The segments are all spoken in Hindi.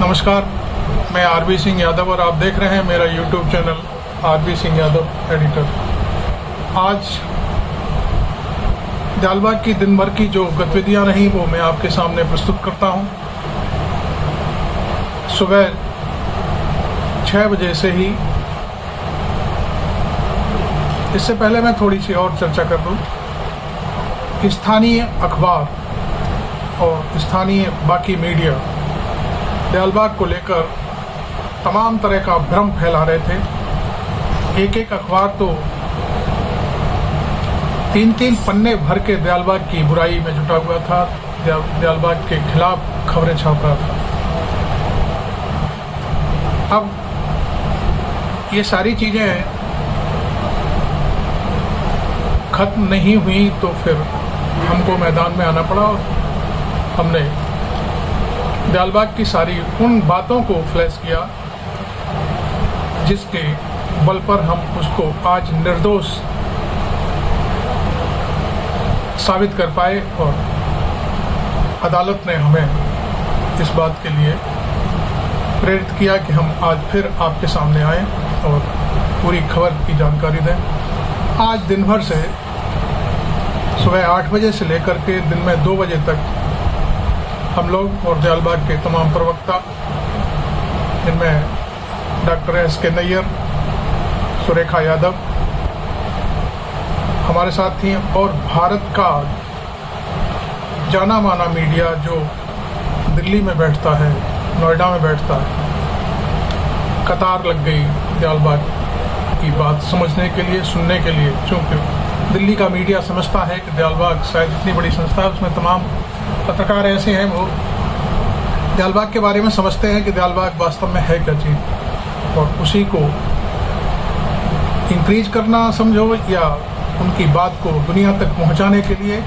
नमस्कार, मैं आरबी सिंह यादव और आप देख रहे हैं मेरा YouTube channel RB Singh Yadav editor. आज दियालबाग की दिन भर की जो गतिविधियां रहीं वो मैं आपके सामने प्रस्तुत करता हूं। सुबह 6 बजे से ही, इससे पहले मैं थोड़ी सी और चर्चा कर दूं। स्थानीय अखबार और स्थानीय बाकी मीडिया दियालबाग को लेकर तमाम तरह का भ्रम फैला रहे थे। एक अखबार तो 3 पन्ने भर के दियालबाग की बुराई में जुटा हुआ था, दियालबाग के खिलाफ खबरें छाप रहा था। अब ये सारी चीजें खत्म नहीं हुई तो फिर हमको मैदान में आना पड़ा और हमने दियालबाग की सारी उन बातों को फ्लैश किया जिसके बल पर हम उसको आज निर्दोष साबित कर पाए और अदालत ने हमें इस बात के लिए प्रेरित किया कि हम आज फिर आपके सामने आए और पूरी खबर की जानकारी दें। आज दिन भर से सुबह 8 बजे से लेकर के दिन में 2 बजे तक हम लोग और दियालबाग के तमाम प्रवक्ता, इनमें डॉक्टर एस.के. नैयर, सुरेखा यादव हमारे साथ थी और भारत का जाना माना मीडिया जो दिल्ली में बैठता है, नोएडा में बैठता है, कतार लग गई दियालबाग की बात समझने के लिए, सुनने के लिए। क्योंकि दिल्ली का मीडिया समझता है कि दियालबाग शायद इतनी बड़ी संस्था है, उसमें तमाम पत्रकार ऐसे हैं वो दियालबाग के बारे में समझते हैं कि दियालबाग वास्तव में है क्या चीज़, और उसी को इंक्रीज करना समझो या उनकी बात को दुनिया तक पहुंचाने के लिए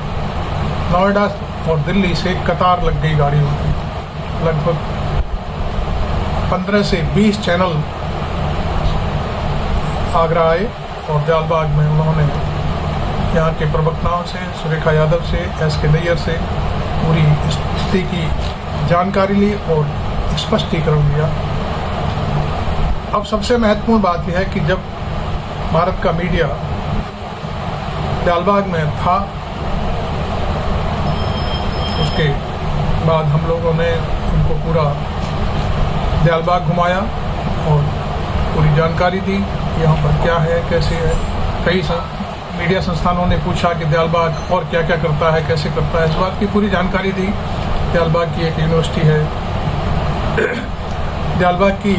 नोएडा और दिल्ली से कतार लग गई गाड़ियों की। लगभग 15 से 20 चैनल आगरा आए और दियालबाग में उन्होंने यहाँ के प्रवक्ताओं से, सुरेखा यादव से, एस.के. नैयर से पूरी स्थिति की जानकारी ली और स्पष्टीकरण दिया। अब सबसे महत्वपूर्ण बात यह है कि जब भारत का मीडिया दियालबाग में था, उसके बाद हम लोगों ने उनको पूरा दियालबाग घुमाया और पूरी जानकारी दी, यहाँ पर क्या है, कैसे है। कई मीडिया संस्थानों ने पूछा कि दियालबाग और क्या क्या करता है, कैसे करता है, इस बात की पूरी जानकारी दी। दियालबाग की एक यूनिवर्सिटी है, दियालबाग की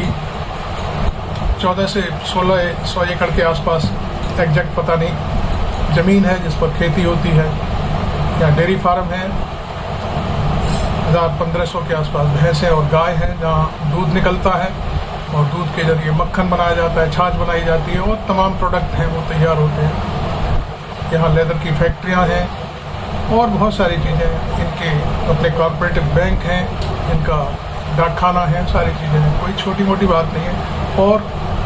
14 से 1600 एकड़ के आसपास एग्जैक्ट पता नहीं ज़मीन है जिस पर खेती होती है। यहाँ डेयरी फार्म है, 1500 के आसपास भैंसें और गाय हैं जहाँ दूध निकलता है और दूध के जरिए मक्खन बनाया जाता है, छाछ बनाई जाती है और तमाम प्रोडक्ट हैं वो तैयार होते हैं। यहाँ लेदर की फैक्ट्रियाँ हैं और बहुत सारी चीज़ें। इनके अपने कॉर्पोरेटिव बैंक हैं, इनका डाकखाना है, सारी चीज़ें हैं, कोई छोटी मोटी बात नहीं है। और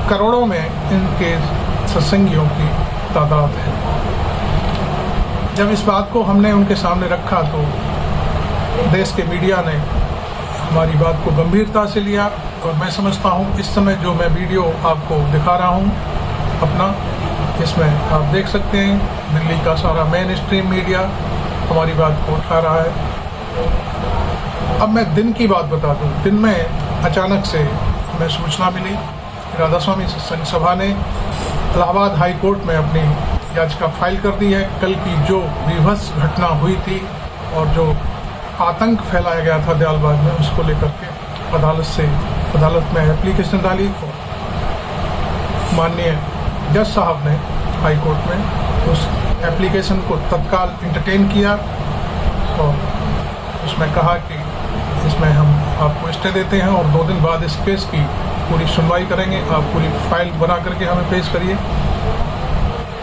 करोड़ों में इनके सत्संगियों की तादाद है। जब इस बात को हमने उनके सामने रखा तो देश के मीडिया ने हमारी बात को गंभीरता से लिया और मैं समझता हूँ इस समय जो मैं वीडियो आपको दिखा रहा हूँ अपना, इसमें आप देख सकते हैं दिल्ली का सारा मेन स्ट्रीम मीडिया हमारी बात को उठा रहा है। अब मैं दिन की बात बता दूं। दिन में अचानक से हमें सूचना मिली, राधा स्वामी सत्संग सभा ने इलाहाबाद हाई कोर्ट में अपनी याचिका फाइल कर दी है। कल की जो विभत्स घटना हुई थी और जो आतंक फैलाया गया था दियालबाग में, उसको लेकर के अदालत में एप्लीकेशन डाली और माननीय जज साहब ने हाई कोर्ट में उस एप्लीकेशन को तत्काल इंटरटेन किया और उसमें कहा कि इसमें हम आपको स्टे देते हैं और 2 दिन बाद इस केस की पूरी सुनवाई करेंगे, आप पूरी फाइल बना करके हमें पेश करिए।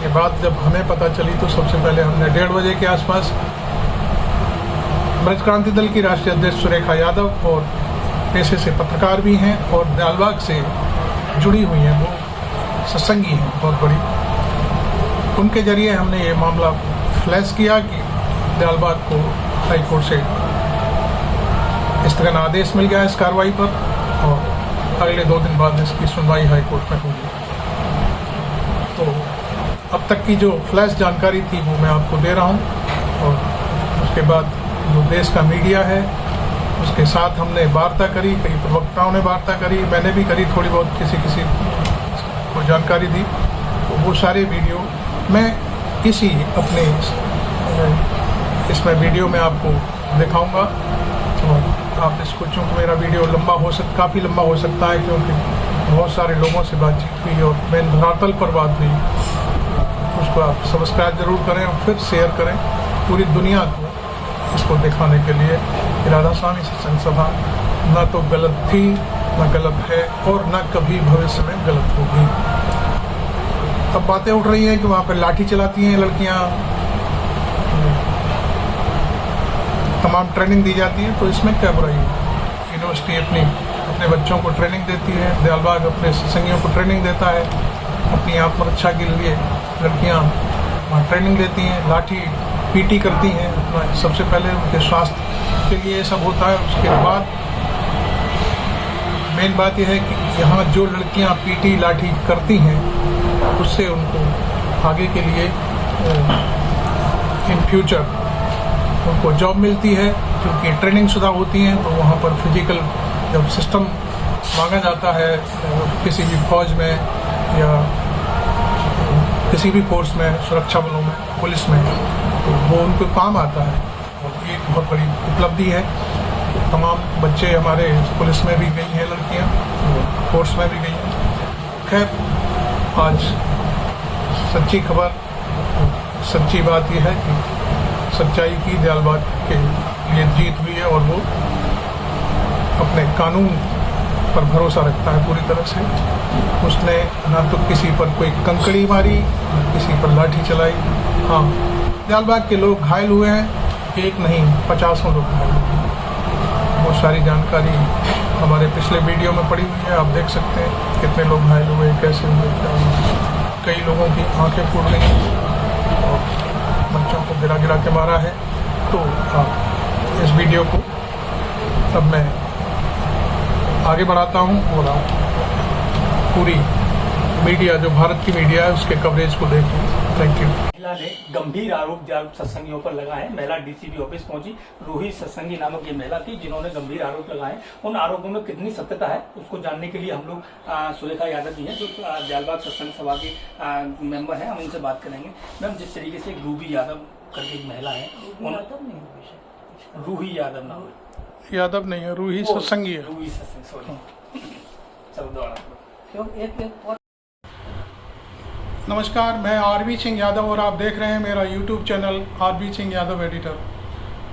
ये बात जब हमें पता चली तो सबसे पहले हमने 1:30 बजे के आसपास ब्रज क्रांति दल की राष्ट्रीय अध्यक्ष सुरेखा यादव और पेशे से पत्रकार भी हैं और दियालबाग से जुड़ी हुई हैं, वो सत्संगी हैं बहुत बड़ी, उनके जरिए हमने ये मामला फ्लैश किया कि दियालबाग को हाई कोर्ट से स्थगन आदेश मिल गया इस कार्रवाई पर और अगले 2 दिन बाद इसकी सुनवाई हाई कोर्ट में होगी। तो अब तक की जो फ्लैश जानकारी थी वो मैं आपको दे रहा हूँ, और उसके बाद जो देश का मीडिया है उसके साथ हमने वार्ता करी, कई प्रवक्ताओं ने वार्ता करी, मैंने भी करी, थोड़ी बहुत किसी को जानकारी दी। तो वो सारे वीडियो मैं इसी अपने इसमें वीडियो में आपको दिखाऊंगा। और आप इसको, चूँकि मेरा वीडियो काफ़ी लंबा हो सकता है, क्योंकि बहुत सारे लोगों से बातचीत हुई और मेन धरातल पर बात हुई, उसको आप सब्सक्राइब ज़रूर करें और फिर शेयर करें पूरी दुनिया को इसको दिखाने के लिए। राधा स्वामी सत्संग सभा न तो गलत थी, न गलत है, और न कभी भविष्य में गलत होगी। तब बातें उठ रही हैं कि वहाँ पर लाठी चलाती हैं लड़कियाँ, तमाम ट्रेनिंग दी जाती है, तो इसमें क्या बुराई है? यूनिवर्सिटी अपने बच्चों को ट्रेनिंग देती है, दयालबाग अपने सत्संगियों को ट्रेनिंग देता है, अपनी आत्मरक्षा के लिए लड़कियाँ वहाँ ट्रेनिंग लेती हैं, लाठी पीटी करती हैं। अपना सबसे पहले उनके स्वास्थ्य के लिए ये सब होता है। उसके बाद मेन बात यह है कि यहाँ जो लड़कियाँ पीटी लाठी करती हैं उससे उनको आगे के लिए इन फ्यूचर उनको जॉब मिलती है, क्योंकि ट्रेनिंग शुदा होती हैं। तो वहाँ पर फिजिकल जब सिस्टम मांगा जाता है किसी भी फौज में या किसी भी फोर्स में, सुरक्षा बलों में, पुलिस में, तो वो उनको काम आता है, और ये बहुत बड़ी उपलब्धि है। तो तमाम बच्चे हमारे पुलिस में भी गई हैं लड़कियाँ, फोर्स में भी गई हैं। खैर, आज सच्ची खबर, सच्ची बात यह है कि सच्चाई की दयालबाग के लिए जीत हुई है, और वो अपने कानून पर भरोसा रखता है पूरी तरह से। उसने ना तो किसी पर कोई कंकड़ी मारी, ना किसी पर लाठी चलाई। हाँ, दयालबाग के लोग घायल हुए हैं, एक नहीं 50 लोग घायल हुए हैं। वो सारी जानकारी हमारे पिछले वीडियो में पड़ी हुई है, आप देख सकते हैं कितने लोग घायल हुए, कैसे हुए, क्या हुए। कई लोगों की आंखें फूट गई और बच्चों को गिरा गिरा के मारा है। तो आप इस वीडियो को अब मैं आगे बढ़ाता हूँ और आप पूरी मीडिया, जो भारत की मीडिया है, उसके कवरेज को देखिए। Thank you. महिला ने गंभीर आरोप सत्संगियों पर लगाए। महिला डीसीपी ऑफिस पहुंची। रूही सत्संगी नामक ये महिला थी जिन्होंने गंभीर आरोप लगाए। उन आरोपों में कितनी सत्यता है उसको जानने के लिए हम लोग सुलेखा यादव जी हैं, जो दयालबाग सत्संग सभा की मेंबर हैं, हम उनसे बात करेंगे। मैम, जिस तरीके से रूबी यादव करके एक महिला है, रूही यादव नाम है, यादव नहीं है, रूही सत्संगी है। रूही सत्संग, सॉरी, चलो दोबारा। नमस्कार, मैं आरबी सिंह यादव और आप देख रहे हैं मेरा YouTube channel RB Singh Yadav editor.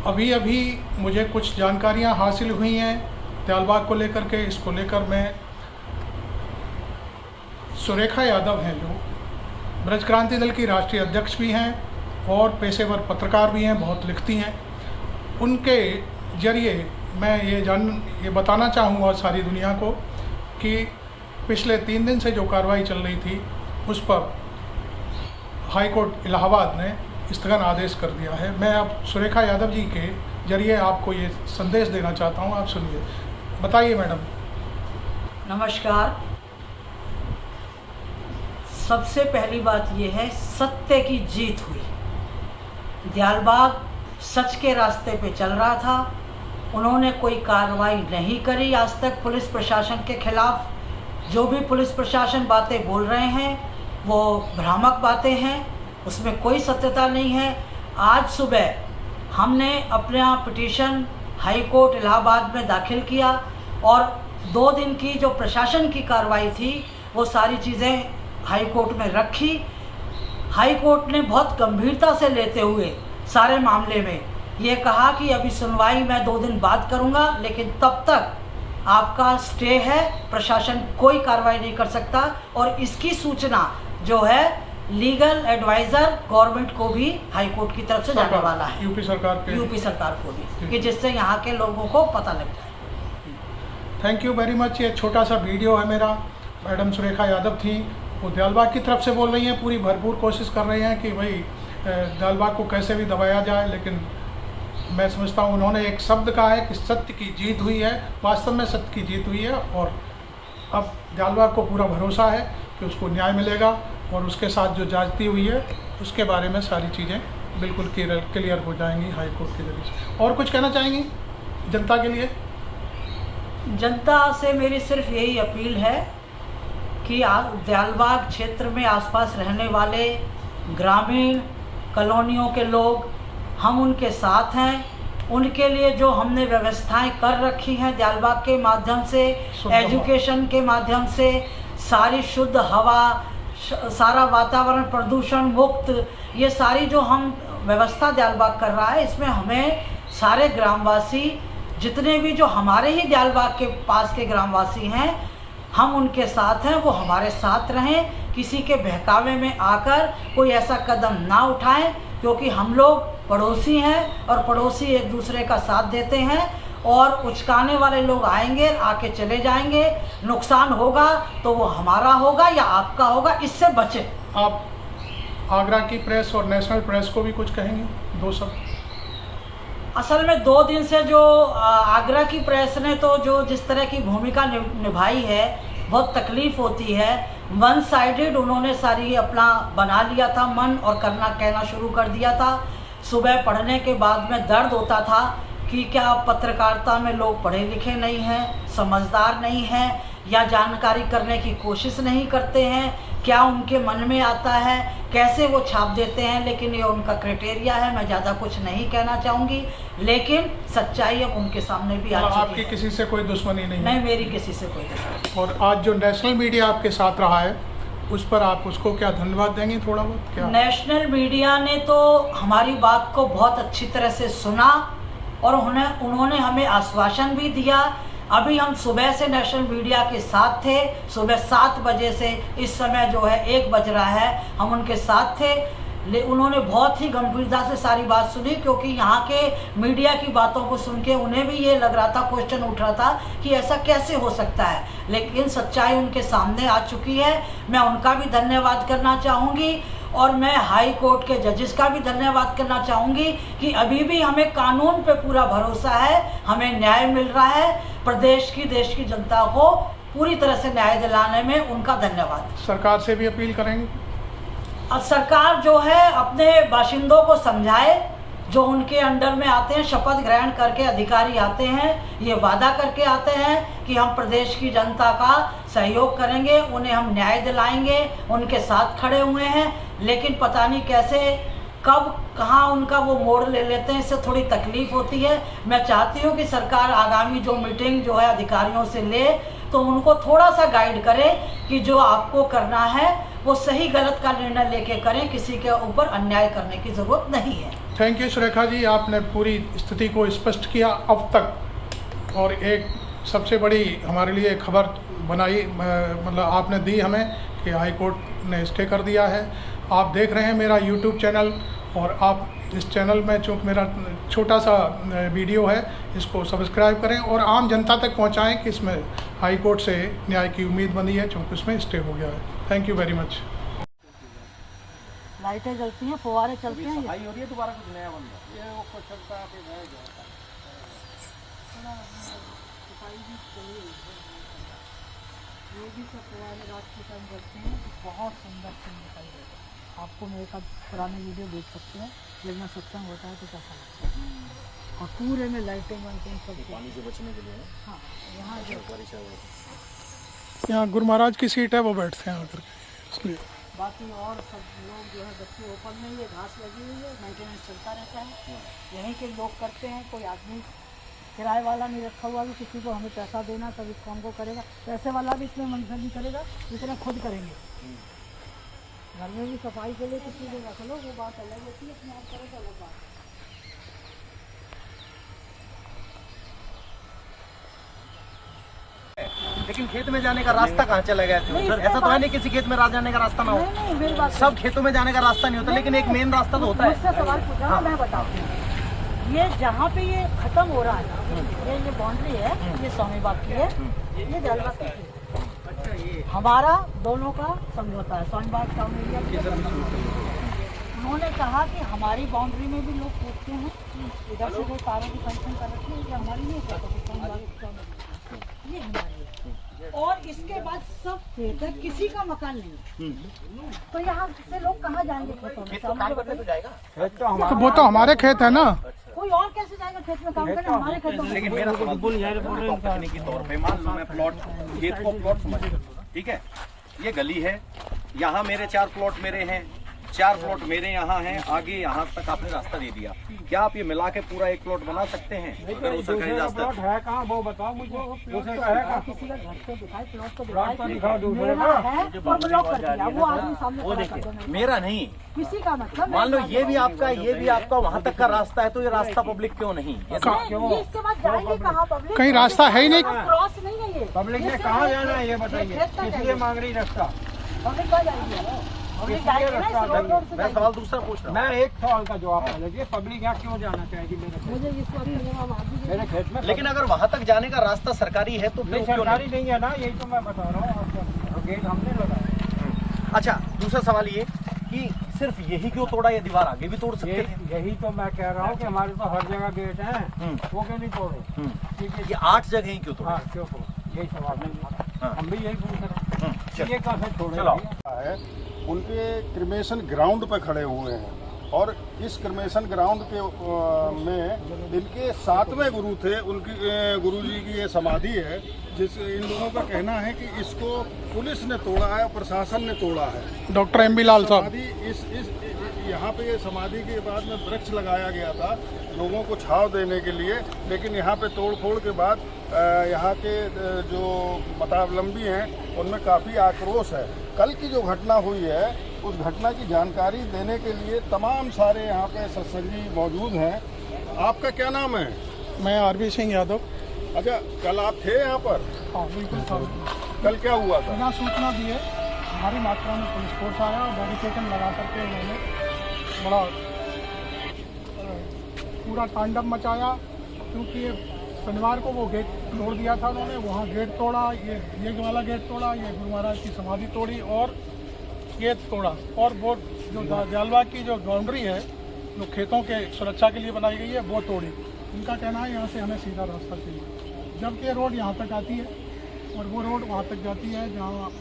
अभी मुझे कुछ जानकारियां हासिल हुई हैं दयालबाग को लेकर के। इसको लेकर मैं सुरेखा यादव हैं, जो ब्रज क्रांति दल की राष्ट्रीय अध्यक्ष भी हैं और पेशेवर पत्रकार भी हैं, बहुत लिखती हैं। उनके जरिए मैं ये बताना चाहूँगा सारी दुनिया को कि पिछले 3 दिन से जो कार्रवाई चल रही थी उस पर हाई कोर्ट इलाहाबाद ने स्थगन आदेश कर दिया है। मैं अब सुरेखा यादव जी के जरिए आपको ये संदेश देना चाहता हूँ, आप सुनिए। बताइए मैडम। नमस्कार। सबसे पहली बात ये है, सत्य की जीत हुई। दयालबाग सच के रास्ते पे चल रहा था, उन्होंने कोई कार्रवाई नहीं करी आज तक पुलिस प्रशासन के खिलाफ। जो भी पुलिस प्रशासन बातें बोल रहे हैं वो भ्रामक बातें हैं, उसमें कोई सत्यता नहीं है। आज सुबह हमने अपना पिटीशन हाई कोर्ट इलाहाबाद में दाखिल किया और 2 दिन की जो प्रशासन की कार्रवाई थी वो सारी चीज़ें हाई कोर्ट में रखी। हाई कोर्ट ने बहुत गंभीरता से लेते हुए सारे मामले में ये कहा कि अभी सुनवाई मैं 2 दिन बाद करूँगा, लेकिन तब तक आपका स्टे है, प्रशासन कोई कार्रवाई नहीं कर सकता। और इसकी सूचना जो है लीगल एडवाइज़र गवर्नमेंट को भी हाई कोर्ट की तरफ से जाने वाला है, यूपी सरकार को भी, कि जिससे यहाँ के लोगों को पता लग जाए। Thank you very much. ये छोटा सा वीडियो है मेरा। मैडम सुरेखा यादव थी, वो दयालबाग की तरफ से बोल रही हैं, पूरी भरपूर कोशिश कर रही हैं कि भाई दयालबाग को कैसे भी दबाया जाए। लेकिन मैं समझता हूँ उन्होंने एक शब्द कहा है कि सत्य की जीत हुई है। वास्तव में सत्य की जीत हुई है और अब दियालबाग को पूरा भरोसा है कि उसको न्याय मिलेगा और उसके साथ जो जांचती हुई है उसके बारे में सारी चीज़ें बिल्कुल क्लियर हो जाएंगी हाई कोर्ट के जरिए से। और कुछ कहना चाहेंगी जनता के लिए? जनता से मेरी सिर्फ यही अपील है कि दियालबाग क्षेत्र में आसपास रहने वाले ग्रामीण कॉलोनियों के लोग, हम उनके साथ हैं। उनके लिए जो हमने व्यवस्थाएं कर रखी हैं दियालबाग के माध्यम से, एजुकेशन के माध्यम से, सारी शुद्ध हवा, सारा वातावरण प्रदूषण मुक्त, ये सारी जो हम व्यवस्था दियालबाग कर रहा है, इसमें हमें सारे ग्रामवासी, जितने भी जो हमारे ही दियालबाग के पास के ग्रामवासी हैं, हम उनके साथ हैं, वो हमारे साथ रहें। किसी के बहकावे में आकर कोई ऐसा कदम ना उठाएं, क्योंकि हम लोग पड़ोसी हैं और पड़ोसी एक दूसरे का साथ देते हैं। और उचकाने वाले लोग आएंगे, आके चले जाएंगे, नुकसान होगा तो वो हमारा होगा या आपका होगा, इससे बचें। आप आगरा की प्रेस और नेशनल प्रेस को भी कुछ कहेंगे? 2 शब्द। असल में 2 दिन से जो आगरा की प्रेस ने तो जो जिस तरह की भूमिका निभाई है, बहुत तकलीफ़ होती है। वन साइडेड उन्होंने सारी अपना बना लिया था मन और कहना शुरू कर दिया था। सुबह पढ़ने के बाद में दर्द होता था कि क्या पत्रकारिता में लोग पढ़े लिखे नहीं हैं, समझदार नहीं हैं, या जानकारी करने की कोशिश नहीं करते हैं, क्या उनके मन में आता है, कैसे वो छाप देते हैं। लेकिन ये उनका क्राइटेरिया है, मैं ज़्यादा कुछ नहीं कहना चाहूँगी, लेकिन सच्चाई अब उनके सामने भी आ चुकी है। आपकी किसी से कोई दुश्मनी नहीं? नहीं, मेरी किसी से कोई दुश्मनी। और आज जो नेशनल मीडिया आपके साथ रहा है, उस पर आप उसको क्या धन्यवाद देंगे? थोड़ा बहुत क्या? नेशनल मीडिया ने तो हमारी बात को बहुत अच्छी तरह से सुना और उन्होंने हमें आश्वासन भी दिया। अभी हम सुबह से नेशनल मीडिया के साथ थे, सुबह 7 बजे से इस समय जो है 1 बज रहा है, हम उनके साथ थे। उन्होंने बहुत ही गंभीरता से सारी बात सुनी, क्योंकि यहाँ के मीडिया की बातों को सुन के उन्हें भी ये लग रहा था, क्वेश्चन उठ रहा था कि ऐसा कैसे हो सकता है। लेकिन सच्चाई उनके सामने आ चुकी है। मैं उनका भी धन्यवाद करना चाहूँगी और मैं हाई कोर्ट के जजेस का भी धन्यवाद करना चाहूँगी कि अभी भी हमें कानून पे पूरा भरोसा है, हमें न्याय मिल रहा है। प्रदेश की, देश की जनता को पूरी तरह से न्याय दिलाने में उनका धन्यवाद। सरकार से भी अपील करेंगे? अब सरकार जो है अपने बाशिंदों को समझाए, जो उनके अंडर में आते हैं, शपथ ग्रहण करके अधिकारी आते हैं, ये वादा करके आते हैं कि हम प्रदेश की जनता का सहयोग करेंगे, उन्हें हम न्याय दिलाएंगे, उनके साथ खड़े हुए हैं। लेकिन पता नहीं कैसे, कब, कहाँ उनका वो मोड़ ले लेते हैं, इससे थोड़ी तकलीफ होती है। मैं चाहती हूँ कि सरकार आगामी जो मीटिंग जो है अधिकारियों से ले, तो उनको थोड़ा सा गाइड करे कि जो आपको करना है वो सही गलत का निर्णय लेके करें, किसी के ऊपर अन्याय करने की ज़रूरत नहीं है। थैंक यू सुरेखा जी, आपने पूरी स्थिति को स्पष्ट किया अब तक, और एक सबसे बड़ी हमारे लिए खबर बनाई, मतलब आपने दी हमें कि हाई कोर्ट ने स्टे कर दिया है। आप देख रहे हैं मेरा यूट्यूब चैनल, और आप इस चैनल में चूँकि मेरा छोटा सा वीडियो है, इसको सब्सक्राइब करें और आम जनता तक पहुंचाएं कि इसमें हाई कोर्ट से न्याय की उम्मीद बनी है, चूँकि उसमें स्टे हो गया है। Thank you very much. लाइटें जलती हैं, फुहारे चलते हैं, सफाई हो रही है, दोबारा कुछ नया बन रहा है। ये वो कुछ चलता है, फिर रह जाता है। ये भी सब फुहारे रात के टाइम जलते हैं, बहुत सुंदर सीन दिखाई देता है। आपको मेरे साथ पुरानी वीडियो देख सकते हैं, जब मैं सत्संग होता है तो कैसा लगता है। और पूरे में लाइटें वाइटें सब पानी से बचने के लिए। हाँ, यहाँ जो यहाँ गुरु महाराज की सीट है, वो बैठते हैं आकर के, इसलिए। बाकी और सब लोग जो है बच्चे ऊपर में, ये घास लगी हुई है, मेंटेनेंस चलता रहता है, यहीं के लोग करते हैं। कोई आदमी किराए वाला नहीं रखा हुआ कि किसी को हमें पैसा देना तब इस काम को करेगा। पैसे वाला भी इसमें मंजूर नहीं करेगा, जितना खुद करेंगे। घर में भी सफाई के लिए किसी को रख लो, वो बात अलग होती है, अपने आप करो तो अलग बात। लेकिन खेत में जाने का रास्ता कहाँ चला गया? सर ऐसा तो है नहीं किसी खेत में जाने का रास्ता ना हो। नहीं, मेरी बात सब खेतों में जाने का रास्ता नहीं होता, लेकिन एक मेन रास्ता तो होता है। मुझसे सवाल पूछा ना, मैं बताती हूँ। ये जहाँ पे ये खत्म हो रहा है, ये बाउंड्री है, ये स्वामी बाग की है, ये दियालबाग की है। हमारा दोनों का समझौता है, स्वामी बाग टाउन एरिया। उन्होंने कहा कि हमारी बाउंड्री में भी लोग पूछते हैं, इधर से कोई कारों की फंक्शन कर रखी है, ये हमारी नहीं है, ये हमारी है। और इसके बाद सब खेत है, किसी का मकान नहीं है। तो यहाँ से लोग कहाँ जाएंगे खेतों में? वो तो हमारे खेत है ना। कोई और कैसे जाएगा खेत में काम करने? हमारे खेतों में। लेकिन मेरा सवाल तकनीकी तौर पे मान लो मैं प्लॉट खेत को प्लॉट समझ, ठीक है, ये गली है, यहाँ मेरे 4 प्लॉट मेरे हैं, 4 प्लॉट मेरे यहाँ हैं, आगे यहाँ तक आपने रास्ता दे दिया, क्या आप ये मिला के पूरा एक प्लॉट बना सकते हैं? अगर वो सरकारी रास्ता है कहाँ वो बताओ मुझे, दूसरे का है कहाँ? किसी का घर पे दिखाए, प्लॉट तो प्लॉट तो दिखाओ दूसरे मेरा का। है और ब्लॉक कर दिया, वो आदमी सामने खड़ा कर देना। मेरा नहीं, किसी का मतलब मान लो ये भी आपका, ये भी आपका, वहाँ तक का रास्ता है, तो ये रास्ता पब्लिक क्यों नहीं? ये इसके बाद जाएगी कहाँ पब्लिक? कहीं रास्ता है ही नहीं। क्रॉस नहीं है ये। पब्लिक ने कहाँ जाना है ये बताइए, किस लिए मांग रही रास्ता? पब्लिक कहाँ जाएगी? पब्लिक जाएगी ना, इस रोड से मैं जाएगी। सवाल दूसरा पूछ रहा हूँ। मैं एक सवाल का जवाब दीजिए, पब्लिक यहाँ क्यों जाना चाहेगी मुझे इस बात का जवाब आप दीजिए। मेरे खेत में? लेकिन अगर वहाँ तक जाने का रास्ता सरकारी है तो फिर नहीं, क्यों सरकारी नहीं? नहीं है ना, यही तो मैं बता रहा हूँ आपको, गेट हमने लगाया। अच्छा, दूसरा सवाल ये कि सिर्फ यही क्यों तोड़ा, ये दीवार आगे भी तोड़ सकते थे? यही तो मैं कह रहा हूँ कि हमारे तो हर जगह गेट है, वो क्यों नहीं तोड़े? ठीक है, ये 8 जगह ही क्यों तोड़ा? हाँ क्यों तोड़े, यही सवाल है, हाँ। हम भी यही पूछ रहे हैं, ये कहाँ से छोड़े? चलो। है उनके क्रिमेशन ग्राउंड पर खड़े हुए हैं और इस क्रिमेशन ग्राउंड के में इनके 7वें गुरु थे, उनकी गुरुजी की ये समाधि है, जिस इन लोगों का कहना है कि इसको पुलिस ने तोड़ा है, प्रशासन ने तोड़ा है। डॉक्टर एम बी लाल साहब। समाधि इस यहाँ पे ये समाधि के बाद में वृक्ष लगाया गया था लोगों को छांव देने के लिए, लेकिन यहाँ पे तोड़ फोड़ के बाद यहाँ के जो मतावलंबी हैं उनमें काफ़ी आक्रोश है। कल की जो घटना हुई है उस घटना की जानकारी देने के लिए तमाम सारे यहाँ पे सत्संगी मौजूद हैं। आपका क्या नाम है? मैं आरबी सिंह यादव। अच्छा, कल आप थे यहाँ पर? हाँ बिल्कुल सर। कल क्या हुआ था? बिना सूचना दिए हमारी मात्रा में पुलिस फोर्स आया और बैरिकेड लगा करके उन्होंने बड़ा पूरा तांडव मचाया, क्योंकि ये शनिवार को वो गेट तोड़ दिया था उन्होंने, वहाँ गेट तोड़ा, ये वाला गेट तोड़ा, ये गुरु महाराज की समाधि तोड़ी और ये तोड़ा, और वो जो जालबाग की जो बाउंड्री है जो खेतों के सुरक्षा के लिए बनाई गई है वो तोड़ी। उनका कहना है यहाँ से हमें सीधा रास्ता चाहिए, जबकि ये रोड यहाँ तक आती है और वो रोड वहाँ तक जाती है जहाँ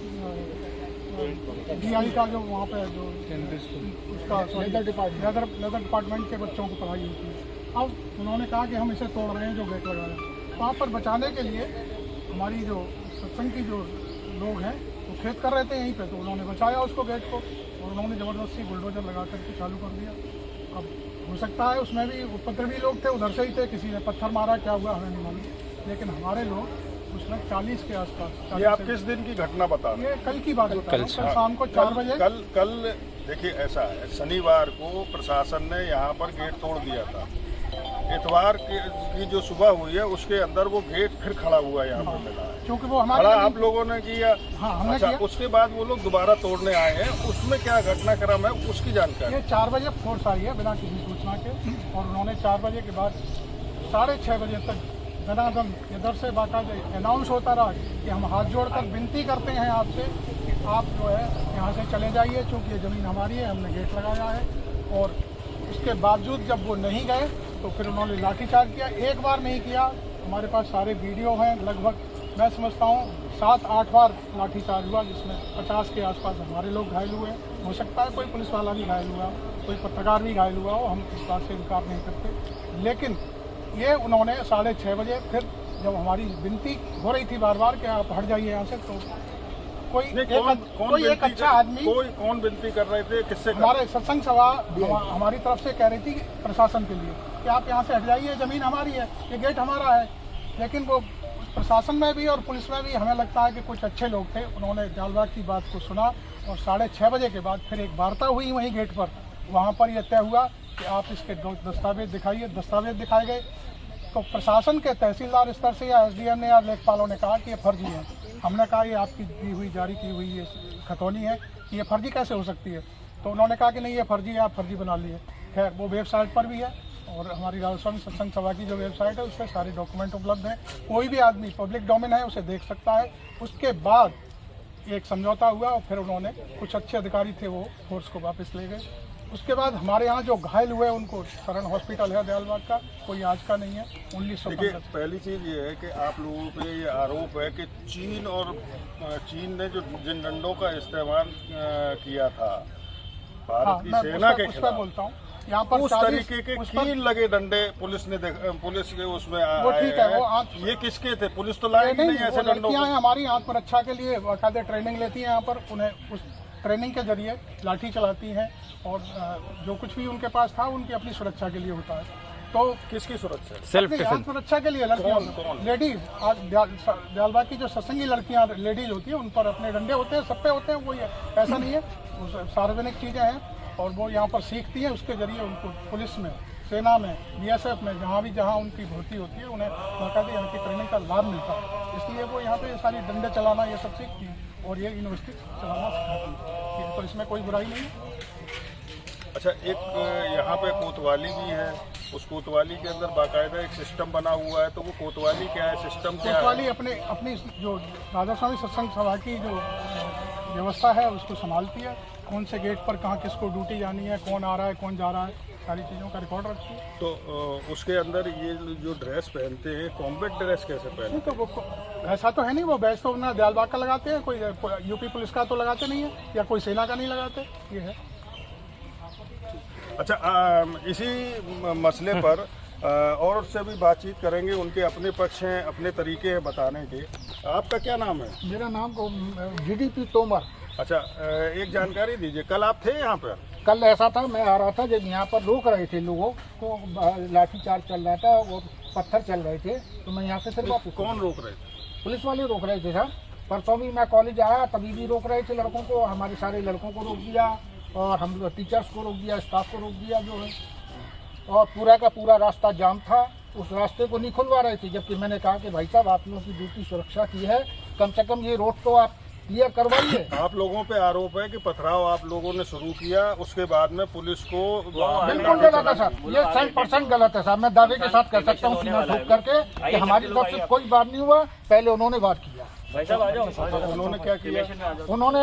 DI का जो वहाँ पे जो उसका लेदर डिपार्टमेंट के बच्चों को पढ़ाई होती है। अब उन्होंने कहा कि हम इसे तोड़ रहे हैं जो गेट लगा रहे हैं। वहाँ पर बचाने के लिए हमारी जो सत्संग की जो लोग हैं वो खेत कर रहे थे यहीं पे, तो उन्होंने बचाया उसको गेट को और उन्होंने ज़बरदस्ती बुलडोजर लगा करके चालू कर दिया। अब हो सकता है उसमें भी उपद्रवी लोग थे, उधर से ही थे, किसी ने पत्थर मारा, क्या हुआ हमें नहीं मालूम, लेकिन हमारे लोग उसमें 40 के आसपास। ये आप किस दिन की घटना बता रहे हैं? ये कल की बात बता रहा हूँ, कल शाम को 4 बजे। कल देखिए ऐसा है, शनिवार को प्रशासन ने यहाँ पर गेट तोड़ दिया था। इतवार की जो सुबह हुई है उसके अंदर वो गेट फिर खड़ा हुआ यहाँ पर मिला है, क्योंकि वो हमारे खड़ा आप लोगों ने किया। हाँ, हमने अच्छा, किया। उसके बाद वो लोग दोबारा तोड़ने आए हैं, उसमें क्या घटनाक्रम है उसकी जानकारी? ये 4 बजे फोर्स आई है बिना किसी सूचना के, और उन्होंने 4 बजे के बाद 6:30 बजे तक धनाधन इधर से बाकायदा अनाउंस होता रहा कि हम हाथ जोड़कर विनती करते हैं आपसे कि आप जो है यहाँ से चले जाइए, चूँकि ये ज़मीन हमारी है, हमने गेट लगाया है। और उसके बावजूद जब वो नहीं गए तो फिर उन्होंने लाठीचार्ज किया। एक बार नहीं किया, हमारे पास सारे वीडियो हैं, लगभग मैं समझता हूँ 7-8 बार लाठीचार्ज हुआ, जिसमें 50 के आसपास हमारे लोग घायल हुए। हो सकता है कोई पुलिस वाला भी घायल हुआ, कोई पत्रकार भी घायल हुआ हो, हम इस बात से इनकार नहीं करते। लेकिन ये उन्होंने 6:30 बजे फिर जब हमारी विनती हो रही थी बार बार कि आप हट जाइए यहाँ से, तो कोई एक अच्छा आदमी, कौन विनती कर रहे थे, किससे? हमारे सत्संग सभा हमारी तरफ से कह रही थी प्रशासन के लिए कि आप यहाँ से हट जाइए, ज़मीन हमारी है, ये गेट हमारा है। लेकिन वो प्रशासन में भी और पुलिस में भी हमें लगता है कि कुछ अच्छे लोग थे, उन्होंने जालबाग की बात को सुना और 6:30 बजे के बाद फिर एक वार्ता हुई वहीं गेट पर। वहाँ पर यह तय हुआ कि आप इसके दस्तावेज दिखाइए। दस्तावेज दिखाए गए तो प्रशासन के तहसीलदार स्तर से या SDM ने या लेखपालों ने कहा कि ये फर्जी है। हमने कहा ये आपकी दी हुई जारी की हुई ये खतौनी है, कि ये फर्जी कैसे हो सकती है? तो उन्होंने कहा कि नहीं ये फर्जी है, आप फर्जी बना लिए। खैर वो वेबसाइट पर भी है और हमारी राजस्वामी सत्संग सभा की जो वेबसाइट है उस पर सारे डॉक्यूमेंट उपलब्ध हैं, कोई भी आदमी पब्लिक डोमेन है उसे देख सकता है। उसके बाद एक समझौता हुआ और फिर उन्होंने कुछ अच्छे अधिकारी थे वो फोर्स को वापस ले गए उसके बाद हमारे यहाँ जो घायल हुए उनको शरण हॉस्पिटल है दयालबाग का, कोई आज का नहीं है, 1915। देखिए, पहली चीज़ ये है कि आप लोगों पे ये आरोप है कि चीन ने जो जिन डंडों का इस्तेमाल किया था भारत की सेना के उस पर खिलाफ, बोलता हूँ यहाँ पर उस तरीके के कील लगे डंडे पुलिस के उसमें वो ठीक है, वो ये किसके थे? पुलिस तो लाएगी नहीं ऐसे डंडों को। लड़कियाँ हैं हमारी आत्मरक्षा के लिए बाकायदे ट्रेनिंग लेती हैं यहाँ पर, उन्हें उस ट्रेनिंग के जरिए लाठी चलाती हैं और जो कुछ भी उनके पास था उनकी अपनी सुरक्षा के लिए होता है। तो किसकी सुरक्षा? सेल्फ आत्मरक्षा के लिए लड़कियाँ, लेडीज, आज दयालबाग की जो सत्संगी लड़कियाँ लेडीज होती हैं उन पर अपने डंडे होते हैं, सब पे होते हैं, वो ऐसा नहीं है, वो सार्वजनिक चीज़ें हैं और वो यहाँ पर सीखती हैं, उसके जरिए उनको पुलिस में, सेना में, BSF में, जहाँ उनकी भर्ती होती है उन्हें बाकायदे यहाँ की ट्रेनिंग का लाभ मिलता है। इसलिए वो यहाँ पे सारी डंडे चलाना ये सब सीखती हैं और ये यूनिवर्सिटी चलाना सिखाती है, तो इसमें कोई बुराई नहीं है। अच्छा, एक यहाँ पे कोतवाली भी है, उस कोतवाली के अंदर बाकायदा एक सिस्टम बना हुआ है, तो वो कोतवाली क्या है, सिस्टम क्या है? कोतवाली अपनी जो राधा स्वामी सत्संग सभा की जो व्यवस्था है उसको संभालती है, कौन से गेट पर कहाँ किसको ड्यूटी जानी है, कौन आ रहा है, कौन जा रहा है, सारी चीज़ों का रिकॉर्ड रखती है। तो उसके अंदर ये जो ड्रेस पहनते हैं, कॉम्बैट ड्रेस कैसे पहनते हैं? तो वो ऐसा तो है नहीं, वो बैच तो अपना दयालबाग का लगाते हैं, कोई यूपी पुलिस का तो लगाते नहीं है या कोई सेना का नहीं लगाते, ये है। अच्छा, इसी मसले पर और से भी बातचीत करेंगे, उनके अपने पक्ष हैं, अपने तरीके हैं बताने के। आपका क्या नाम है? मेरा नाम GDP तोमर। अच्छा, एक जानकारी दीजिए, कल आप थे यहाँ पर? कल ऐसा था, मैं आ रहा था जब यहाँ पर रोक रहे थे लोगों को, लाठीचार्ज चल रहा था और पत्थर चल रहे थे, तो मैं यहाँ से सिर्फ वापस। कौन रोक रहे थे? पुलिस वाले रोक रहे थे सर। परसों भी मैं कॉलेज आया तभी भी रोक रहे थे लड़कों को, हमारे सारे लड़कों को रोक दिया और हम टीचर्स को रोक दिया, स्टाफ को रोक दिया जो है, और पूरा का पूरा रास्ता जाम था, उस रास्ते को नहीं खुलवा रहे थे। जबकि मैंने कहा कि भाई साहब, आप लोगों की ड्यूटी सुरक्षा की है, कम से कम ये रोड तो आप क्लियर करवाइए। आप लोगों पे आरोप है कि पथराव आप लोगों ने शुरू किया, उसके बाद में पुलिस को बिल्कुल गलत है सर, ये 100% गलत है सर। मैं दावे के साथ कह सकता हूँ सीना ठोक करके कि हमारी तरफ से कोई बात नहीं हुआ, पहले उन्होंने बात किया। उन्होंने क्या किया? उन्होंने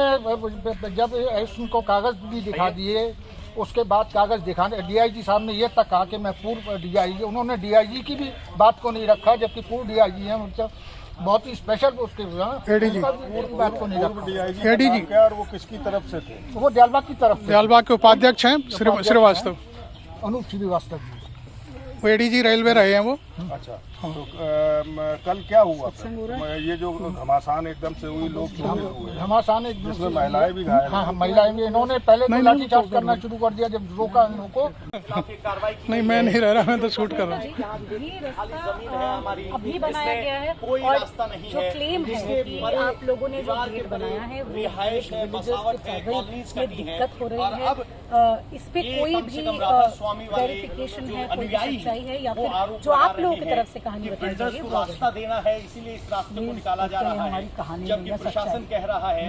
जब उनको कागज भी दिखा दिए, उसके बाद कागज दिखाने DIG साहब ने ये तक कहा कि मैं पूर्व DIG, उन्होंने DIG की भी बात को नहीं रखा, जबकि पूर्व DIG है, मतलब बहुत ही स्पेशल उसके ADG बात को नहीं रखा। ADG क्या, और वो किसकी तरफ से थे? वो दयालबाग की तरफ से, दयालबाग के उपाध्यक्ष हैं श्रीवास्तव, अनूप श्रीवास्तव। वो ADG रेलवे रहे हैं वो। अच्छा, तो कल क्या हुआ? ये जो घमासान एकदम से हुई, लोग हुए, घमासान एक जिसमें महिलाएं भी घायल। हाँ, महिलाएं भी। इन्होंने पहले तो लाठीचार्ज करना शुरू कर दिया जब रोका इनको। नहीं, मैं नहीं रह रहा, मैं तो शूट कर रहा हूँ। अभी बनाया गया है और जो क्लेम है कि आप लोगों ने जो गेट बनाया है वो में दिक्कत हो रही है, इस पे कोई भी वेरिफिकेशन है, कोई सच्चाई है या फिर जो आप लोगों की तरफ से कहानी बताई जा रही है, रास्ता देना है, इसीलिए इस रास्ते को निकाला जा रहा है। जबकि प्रशासन कह रहा है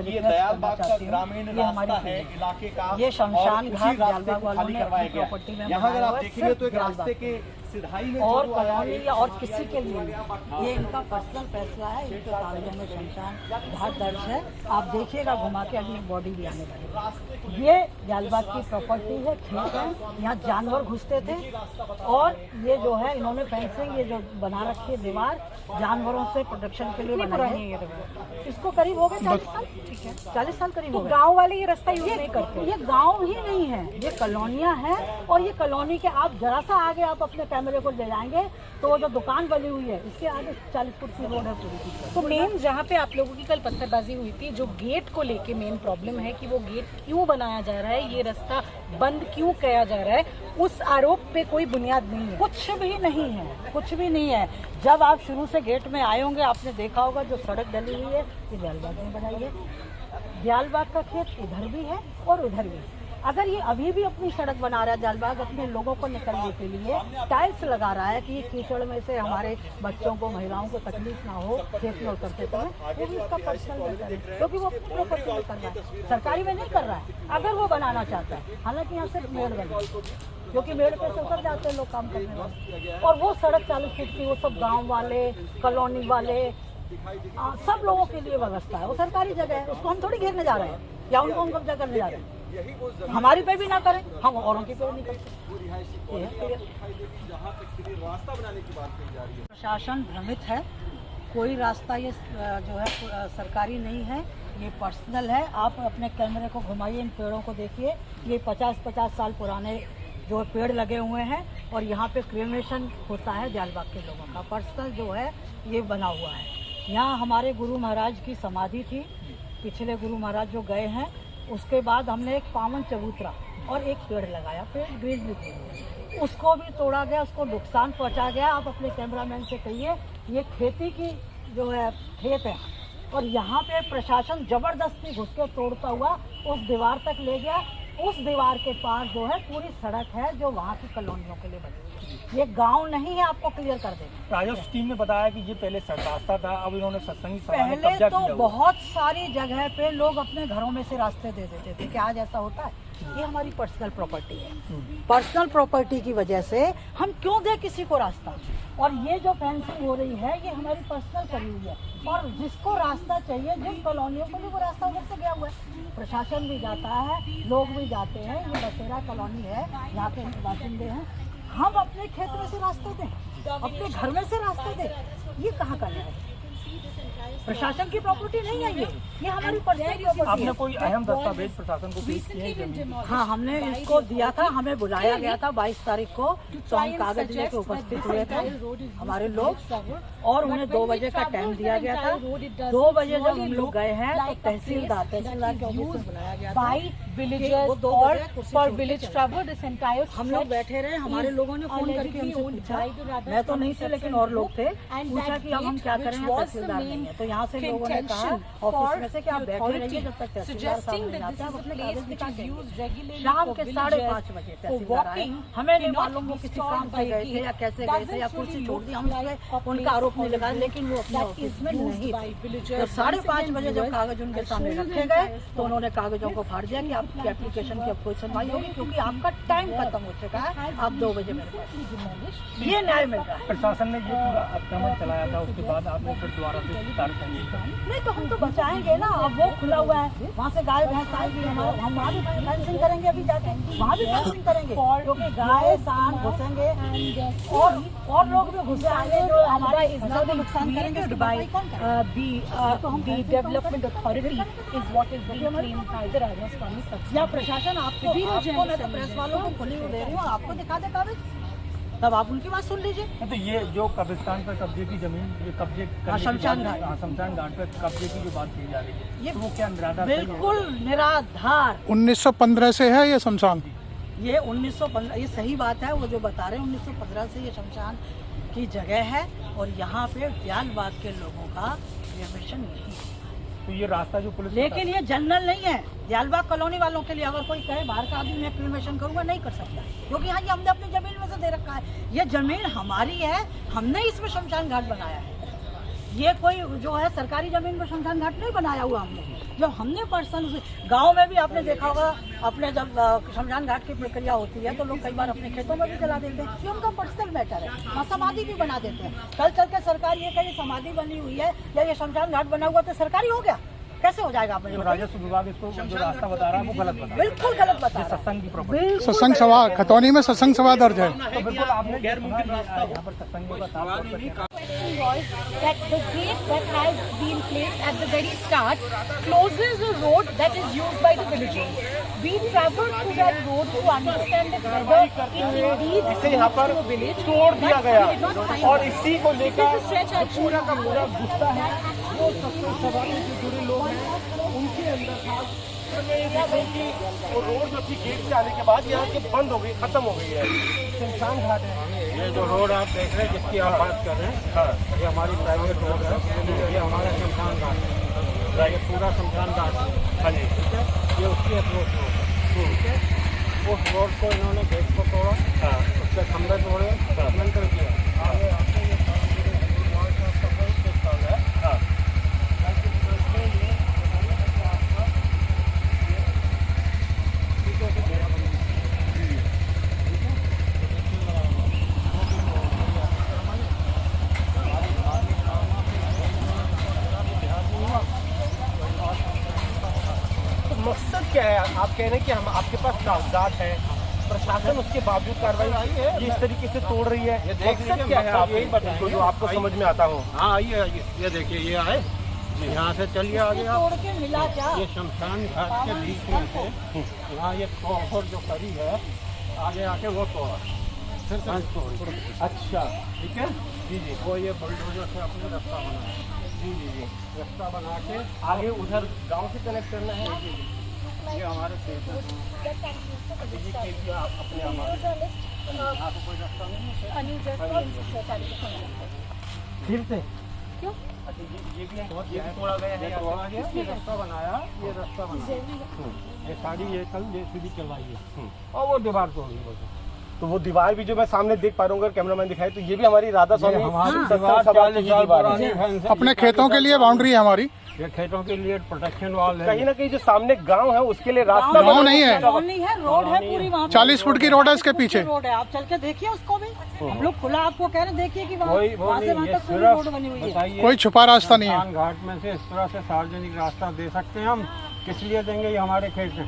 ये दयालबाग का ग्रामीण रास्ता है, इलाके का, ये शमशान और घाट उसी रास्ते दयालबाग को वालों खाली ने करवाया अपनी प्रॉपर्टी में गया। यहाँ अगर बनाया आप हुआ है, देखेंगे तो एक सिर्फ रास्ते के सिधाई में और जो आया कॉलोनी है, या और किसी के लिए ये इनका पर्सनल फैसला है, इनके कागजों में शमशान घाट दर्ज है। आप देखिएगा घुमा के, अगली बॉडी भी आने लगेगी। ये दयालबाग की प्रॉपर्टी है, खेत है, यहाँ जानवर घुसते थे और ये जो है इन्होंने फेंसिंग ये जो बना रखी है दीवार, जानवरों से प्रोटेक्शन के लिए बनाई है। इसको करीब हो गए 40 साल, ठीक है, 40 साल करीब हो गए। गाँव वाले ये रास्ता यूज नहीं करते। ये गांव ही नहीं है, ये कॉलोनियां हैं और ये कॉलोनी के आप जरा सा आगे आप अपने कैमरे को ले जाएंगे तो वो जो दुकान बनी हुई है इसके आगे 40 फुट की रोड है पूरी। तो मेन जहाँ पे आप लोगों की कल पत्थरबाजी हुई थी, जो गेट को लेके मेन प्रॉब्लम है कि वो गेट क्यों बनाया जा रहा है, ये रास्ता बंद क्यों किया जा रहा है, उस आरोप पे कोई बुनियाद नहीं है। कुछ भी नहीं है, कुछ भी नहीं है। जब आप शुरू से गेट में आए होंगे आपने देखा होगा जो सड़क डली हुई है ये दयालबाग में बनाई है। दयालबाग का खेत इधर भी है और उधर भी। अगर ये अभी भी अपनी सड़क बना रहा है दयालबाग अपने लोगों को निकलने के लिए, टाइल्स लगा रहा है कि ये कीचड़ में से हमारे बच्चों को, महिलाओं को तकलीफ ना हो खेत में उतरते समय, वो भी उसका पर्सनल मैटर है क्योंकि वो अपनी प्रॉपर्टी में कर रहा है, सरकारी में नहीं कर रहा है। अगर वो बनाना चाहता है, हालांकि यहाँ सिर्फ मेड़ बने क्योंकि मेड़ पे से उतर जाते हैं लोग काम करने वाले, और वो सड़क 40 फुट की वो सब गाँव वाले, कॉलोनी वाले, सब लोगों के लिए व्यवस्था है। वो सरकारी जगह है, उसको हम थोड़ी घेरने जा रहे हैं या उनको हम कब्जा करने जा रहे हैं। हमारी पे भी ना करें, हम औरों की पे भी नहीं करते। प्रशासन भ्रमित है, कोई रास्ता ये जो है सरकारी नहीं है, ये पर्सनल है। आप अपने कैमरे को घुमाइए, इन पेड़ों को देखिए, ये 50-50 साल पुराने जो पेड़ लगे हुए हैं और यहाँ पे क्रेमेशन होता है दियालबाग के लोगों का। पर्सनल जो है ये बना हुआ है। यहाँ हमारे गुरु महाराज की समाधि थी, पिछले गुरु महाराज जो गए हैं, उसके बाद हमने एक पावन चबूतरा और एक पेड़ लगाया, पेड़ ग्रीन भी थी, उसको भी तोड़ा गया, उसको नुकसान पहुंचा गया। आप अपने कैमरामैन से कहिए, ये खेती की जो है खेत है और यहाँ पे प्रशासन जबरदस्ती घुस के तोड़ता हुआ उस दीवार तक ले गया। उस दीवार के पास जो है पूरी सड़क है जो वहाँ की कॉलोनियों के लिए बनी, ये गांव नहीं है, आपको क्लियर कर देंगे। राजस्व टीम ने बताया कि ये पहले रास्ता था, अब इन्होंने सत्संगी सभा में पहले कब्जा तो किया हुआ है। बहुत सारी जगह पे लोग अपने घरों में से रास्ते दे देते थे, क्या आज ऐसा होता है? ये हमारी पर्सनल प्रॉपर्टी है। पर्सनल प्रॉपर्टी की वजह से हम क्यों दे किसी को रास्ता? और ये जो फेंसिंग हो रही है ये हमारी पर्सनल करी हुई है, और जिसको रास्ता चाहिए, जिन कॉलोनियों को भी वो रास्ता उधर से गया हुआ है। प्रशासन भी जाता है, लोग भी जाते हैं। ये बसेरा कॉलोनी है, यहाँ पे बाशिंदे हैं। हम अपने खेत में से रास्ते दें, अपने घर में से रास्ते दें, ये कहाँ का है? प्रशासन की प्रॉपर्टी नहीं है ये हमारी पर्सनल प्रॉपर्टी आपने है। कोई अहम दस्तावेज प्रशासन को पेश किए जमीन? हाँ, हमने इसको दिया था, हमें बुलाया गया था 22 तारीख को, तो हम कागज लेके उपस्थित हुए थे हमारे लोग, और उन्हें 2 बजे का टाइम दिया गया था। 2 बजे जब हम लोग गए हैं तो तहसीलदार के ऑफिस में बुलाया गया था। हम लोग बैठे रहे, हमारे लोगों ने फोन करके हमसे पूछा, मैं तो नहीं थे लेकिन और लोग थे, पूछा कि अब हम क्या करें, तहसीलदार नहीं है। तो यहाँ से लोगों ने कहा ऑफिस में से कि आप बैठे रहिए जब तक तहसीलदार साहब नहीं आते, आप अपने कागज दिखा देंगे। शाम के 5:30 बजे तहसीलदार आए, हमें नहीं मालूम वो किसी काम से गए थे या कैसे गए थे या कुर्सी छोड़ दी, हम उसमें उनका आरोप नहीं लगाया, लेकिन वो अपने ऑफिस में नहीं थे। जब 5:30 बजे जब कागज उनके सामने रखे गए तो उन्होंने कागजों को फाड़ दिया कि आपकी एप्लीकेशन की अब कोई सुनवाई होगी क्योंकि आपका टाइम खत्म हो चुका है, आप 2 बजे मेरे पास। ये न्याय मिल रहा है। प्रशासन ने ये पूरा आक्रमण चलाया था, उसके बाद आपने फिर दोबारा से नहीं तो हम तो बचाएंगे ना, अब वो खुला हुआ है, वहाँ से गाय भैंस आएगी, हमारे हम वहाँ भी फेंसिंग करेंगे, अभी जाके वहाँ भी फेंसिंग करेंगे क्योंकि गाय सांड घुसेंगे और लोग भी घुसे आएंगे जो हमारे फसल को नुकसान करेंगे। Development authority is what is being claimed by the Rajasthani सत्संग। या प्रशासन आपको मैं तो प्रेस वालों को खुली दे रही हूँ, आपको दिखा दे कागज, तब आप उनकी बात सुन लीजिए। तो ये जो कब्रिस्तान पर कब्जे की जमीन, ये कब्जे शमशान घाट, शमशान घाट पर कब्जे की जो बात की जा रही है, ये वो क्या निराधार? बिल्कुल निराधार। 1915 से है ये शमशान। ये 1915, ये सही बात है, वो जो बता रहे हैं 1915 से ये शमशान की जगह है और यहाँ पे दियालबाग के लोगों का क्रेमेशन नहीं है। तो ये रास्ता जो पुलिस, लेकिन ये जनरल नहीं है, दियालबाग कॉलोनी वालों के लिए। अगर कोई कहे बाहर का आदमी मैं क्रेमेशन करूंगा, नहीं कर सकता, क्योंकि यहाँ ये हमने अपनी जमीन में से दे रखा है। ये जमीन हमारी है, हमने इसमें शमशान घाट बनाया है। ये कोई जो है सरकारी जमीन में शमशान घाट नहीं बनाया हुआ हमने, जब हमने पर्सनल गांव में भी आपने देखा होगा, अपने जब शमशान घाट की प्रक्रिया होती है तो लोग कई बार अपने खेतों में भी जला देते हैं, ये उनका पर्सनल मैटर है। वहाँ समाधि भी बना देते हैं। कल चल के सरकार ये कहे समाधि बनी हुई है या ये शमशान घाट बना हुआ तो सरकारी हो गया, कैसे हो जाएगा? आप राजस्व विभाग इसको जो रास्ता बता रहा है वो गलत बता रहा है, बिल्कुल गलत बता रहा है। सत्संग की प्रॉपर्टी, सत्संग सभा खतौनी में सत्संग सभा दर्ज है। तो बिल्कुल आपने गैर मुमकिन रास्ता यहाँ पर सत्संगियों का साफ तौर पर was that the gate that has been placed at the very start closes a road that is used by the villagers. We traveled through that road to understand that whether it indeed इसे यहाँ पर तोड़ दिया गया और इसी को लेकर पूरा का पूरा गुस्सा है वो सत्संग सभा में जो जुड़े लोग हैं उनके अंदर था। वो रोड जो थी गेट से आने के बाद यहाँ से बंद हो गई, खत्म हो गई है। शमशान घाट है ये जो रोड आप देख रहे हैं, जिसकी आप बात कर रहे हैं, हाँ, ये हमारी प्राइवेट रोड है, ये हमारा शमशान घाट है, ये पूरा शमशान घाट है। हाँ जी, ठीक है, ये उसकी अप्रोच रोड है, ठीक है। उस रोड को इन्होंने गेट को तोड़ा, हाँ, उसके खंभे तोड़े, मेंटेन किया। आगे आते ये हाँ मकसद क्या है, आप कह रहे हैं कि हम आपके पास कागजात है, प्रशासन उसके बावजूद कार्रवाई ये इस तरीके से तोड़ रही है, मकसद क्या है आप यही बताइए जो आपको समझ में आता हो। हाँ आइए आइए, ये देखिए ये आए, यहाँ से चलिए आगे आप। तोड़ के मिला क्या? ये शमशान घाट के बीच में से यहाँ ये तोड़ जो करी है, आगे आके वो तोड़ा, फिर से तोड़ी। अच्छा ठीक है जी जी, वो ये बुलडोजर से अपने रास्ता बनाया। जी जी जी, रास्ता बना के आगे उधर गांव से कनेक्ट करना है। ये हमारे खेत है। ये खेत आप अपने यहाँ पे कोई रास्ता नहीं है। फिर से क्यों? अच्छा ये भी तोड़ा गया है, तोड़ा गया, ये रास्ता बनाया, ये रास्ता बनाया, ये सारी ये कल जेसीबी चलाई है और वो दीवार तोड़ी बोलते। तो वो दीवार भी जो मैं सामने देख पा रहा हूँ, अगर कैमरामैन दिखाए तो ये भी हमारी राधा स्वामी हमारी सत्संग दीवार सभा की 40 साल दीवार पुरानी है। है। अपने खेतों के लिए बाउंड्री है हमारी। ये खेतों के लिए प्रोटेक्शन वाल है। कहीं ना कहीं जो सामने गांव है उसके लिए रास्ता गाँव नहीं है, कॉलोनी है, रोड है पूरी वहाँ पे। 40 फुट की रोड है इसके पीछे। रोड है, आप चल के देखिए उसको भी। हम लोग खुला आपको कह रहे हैं, देखिए कि कोई वो वहाँ से नहीं, वहाँ ये तक पूरी सिर्फ रोड बनी हुई है। बताइए, कोई छुपा रास्ता नहीं है। शमशान घाट में से इस तरह से सार्वजनिक रास्ता दे सकते हैं हम, किस लिए देंगे? ये हमारे खेत में।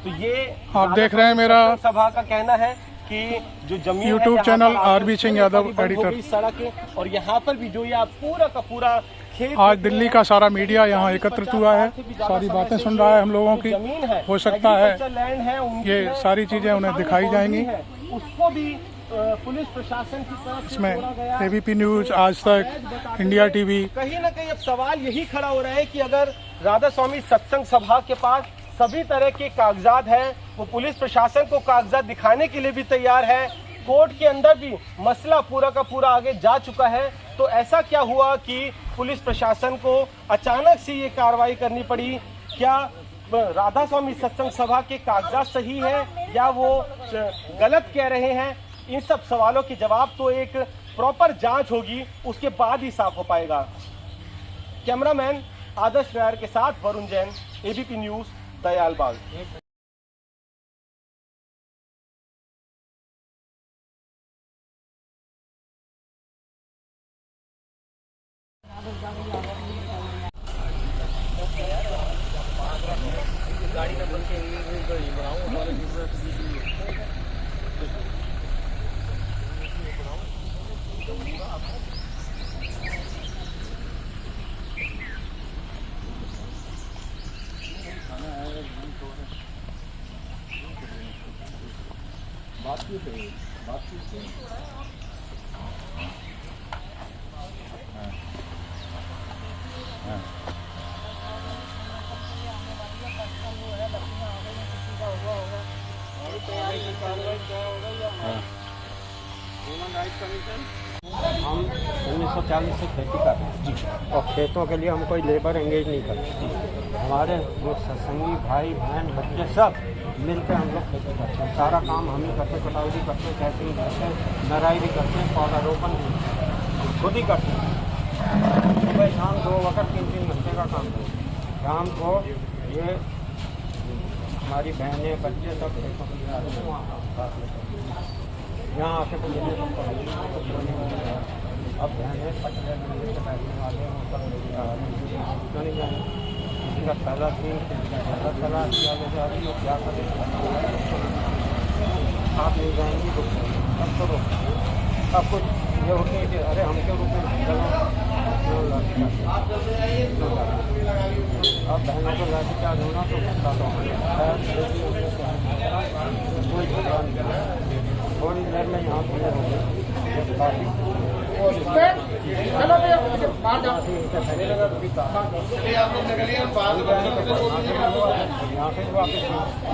तो ये आप देख रहे हैं मेरा सभा का कहना है कि जो जमीन है, YouTube यहाँ चैनल पर RB सिंह यादव बंद हो एडिटर। गई सड़क है, और यहाँ पर भी जो ये आप पूरा का पूरा खेत, आज दिल्ली का सारा मीडिया यहाँ एकत्रित हुआ है, सारी बातें सुन रहा है हम लोगों की। जमीन है, हो सकता है agriculture land है, उनकी ये है, सारी चीजें उन्हें सामने दिखाई जाएंगी। है, उसको भी पुलिस प्रशासन की तरफ से इसमें तोड़ा गया। ABP न्यूज, आज तक, इंडिया TV। कहीं ना कहीं अब सवाल यही खड़ा हो रहा है कि अगर राधा स्वामी सत्संग सभा के पास सभी तरह के कागजात हैं, वो पुलिस प्रशासन को कागजात दिखाने के लिए भी तैयार है, कोर्ट के अंदर भी मसला पूरा का पूरा आगे जा चुका है, तो ऐसा क्या हुआ कि पुलिस प्रशासन को अचानक से ये कार्रवाई करनी पड़ी? क्या राधा स्वामी सत्संग सभा के कागजात सही है या वो गलत कह रहे हैं? इन सब सवालों के जवाब तो एक प्रॉपर जांच होगी, उसके बाद ही साफ हो पाएगा। कैमरामैन आदर्श नायर के साथ वरुण जैन, ABP न्यूज, दयालबाग। हम 1940 से खेती कर रहे हैं जी, और खेतों के लिए हम कोई लेबर एंगेज नहीं करते। हमारे जो सत्संगी भाई बहन बच्चे सब मिलकर हम लोग खेती करते हैं। सारा काम हम ही करते हैं, कटाई भी करते हैं, कैसे करते हैं, नराई भी करते हैं, पौधारोपण भी खुद ही करते हैं। सुबह शाम 2 वक्त 3-3 घंटे का काम करते हैं। शाम को ये हमारी बहनें बच्चे सब खेतों के लिए आते हैं, वहाँ साथ में यहाँ आके अब बहनें पटने से बैठने वाले हैं, नहीं जाए किसी का पहला दिन पहला चला किया जा रही है, क्या करें आप नहीं जाएंगी तो अब तो अब कुछ ये होते हैं कि अरे हम क्यों रुके, अब बहनों को लाठी चार्ज होना तो कोई झगड़ा नहीं। थोड़ी देर में यहाँ पूरे हो गए,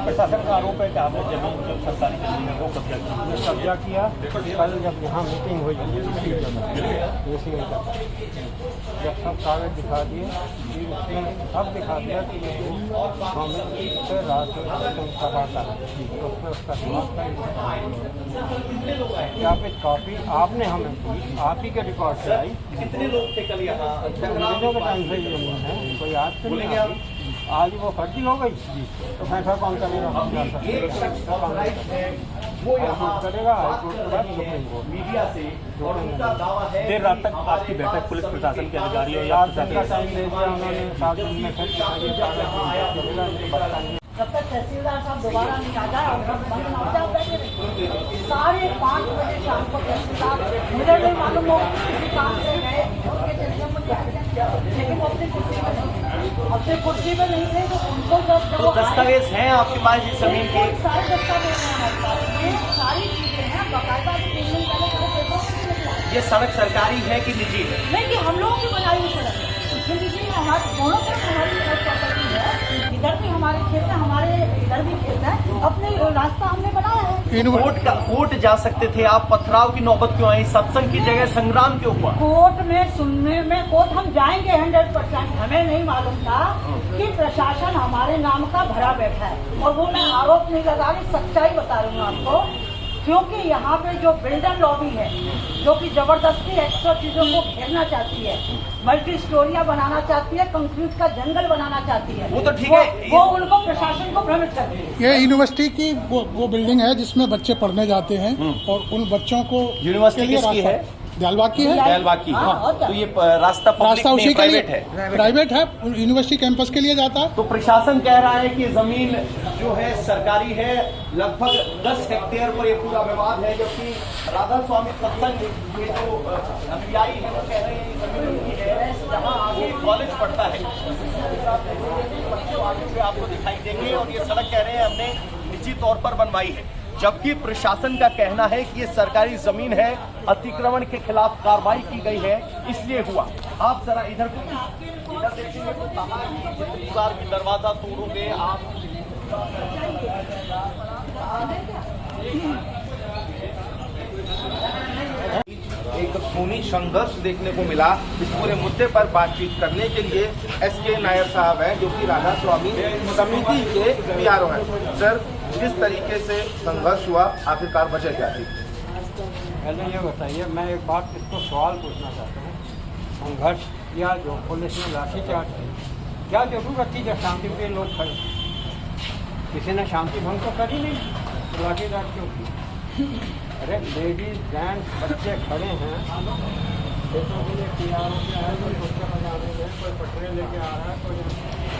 प्रशासन का आरोप है कि आपने जमीन जो सरकारी जमीन है वो कब्जा किया। कल जब यहाँ मीटिंग हुई जब सब कागज दिखा दिए, फिर उसमें सब दिखा दिया कि ये से राष्ट्रीय सभा का तो उसका दिमाग सत्यापित कॉपी आपने हमें दी, आप ही के रिकॉर्ड से आई। कितने लोग थे कल यहाँ? अंग्रेजों के टाइम से ये जमीन है, कोई आज से नहीं आई। आज वो फर्जी हो गई तो फैसला कौन करेगा? वो यहाँ करेगा हाईकोर्ट के बाद सुप्रीम कोर्ट। मीडिया से उनका दावा है देर रात तक आपकी बैठक पुलिस प्रशासन के अधिकारियों या 7 दिन का टाइम दे दिया उन्होंने, 7 दिन में जब तक तहसीलदार साहब दोबारा नहीं आ जाए और सब बंद ना हो जाए बैठे रहिए। 5:30 बजे शाम को तहसीलदार, मुझे नहीं मालूम हो किसी काम से गए उनके टेंशन में क्या है, लेकिन वो अपनी कुर्सी पर नहीं, अपनी कुर्सी पर नहीं थे तो उनको जब तो दस्तावेज हैं आपके पास इस जमीन के? सारे दस्तावेज हैं हमारे पास, ये सारी चीजें हैं बाकायदा। 3 दिन पहले सारे पेपरों में निकला। ये सड़क सरकारी है कि निजी है? नहीं, कि हम लोगों की बनाई हुई सड़क है, इसमें देखिए हमारे दोनों तरफ हमारी प्रॉपर्टी है, इधर भी हमारे खेत है, हमारे इधर भी खेत है, अपने रास्ता हमने बनाया है। कोर्ट जा सकते थे आप, पथराव की नौबत क्यों आई? सत्संग की जगह संग्राम क्यों हुआ? कोर्ट में सुनने में कोर्ट हम जाएंगे 100%। हमें नहीं मालूम था कि प्रशासन हमारे नाम का भरा बैठा है, और वो मैं आरोप नहीं लगा रही, सच्चाई बता रही हूँ आपको। क्योंकि यहाँ पे जो बिल्डर लॉबी है, जो कि जबरदस्ती एक्स्ट्रा चीजों को घेरना चाहती है, मल्टी स्टोरियाँ बनाना चाहती है, कंक्रीट का जंगल बनाना चाहती है, वो तो ठीक है, वो उनको प्रशासन को भ्रमित करती है। ये यूनिवर्सिटी की वो बिल्डिंग है जिसमें बच्चे पढ़ने जाते हैं, और उन बच्चों को यूनिवर्सिटी किसकी है? दयालबाग की है। दयालबाग की हाँ, तो ये रास्ता रास्ता उसी के लिए प्राइवेट है? प्राइवेट है, यूनिवर्सिटी कैंपस के लिए जाता है। तो प्रशासन कह रहा है कि जमीन जो है सरकारी है, लगभग 10 हेक्टेयर पर ये पूरा विवाद है, जबकि राधा स्वामी सत्संग के जो अनुयायी है वो कह रहे हैं ये जमीन उनकी है, जहाँ आगे कॉलेज पढ़ता है। आगे आपको दिखाई देंगे, और ये सड़क कह रहे हैं हमने निजी तौर पर बनवाई है, जबकि प्रशासन का कहना है कि ये सरकारी जमीन है, अतिक्रमण के खिलाफ कार्रवाई की गई है, इसलिए हुआ। आप जरा इधर देखेंगे तो कहा कि जितनी बार भी दरवाजा तोड़ोगे आप। एक खूनी संघर्ष देखने को मिला। इस पूरे मुद्दे पर बातचीत करने के लिए SK नायर साहब हैं, जो कि राधा स्वामी समिति के PRO हैं। सर, किस तरीके से संघर्ष हुआ, आखिरकार वजह क्या थी? पहले ये बताइए, मैं एक बात इसको सवाल पूछना चाहता हूँ। संघर्ष किया, जो पुलिस ने लाठीचार्ज की, क्या जरूरत थी जब शांति पे लोग खड़े? किसी ने शांति भंग तो करी नहीं, तो लाठीचार्ज क्यों की? अरे लेडीज जेंट्स बच्चे खड़े हैं, खेतों के लिए PRO के आए, कोई बच्चे बजाने में, कोई पटरे लेके आ रहा है, कोई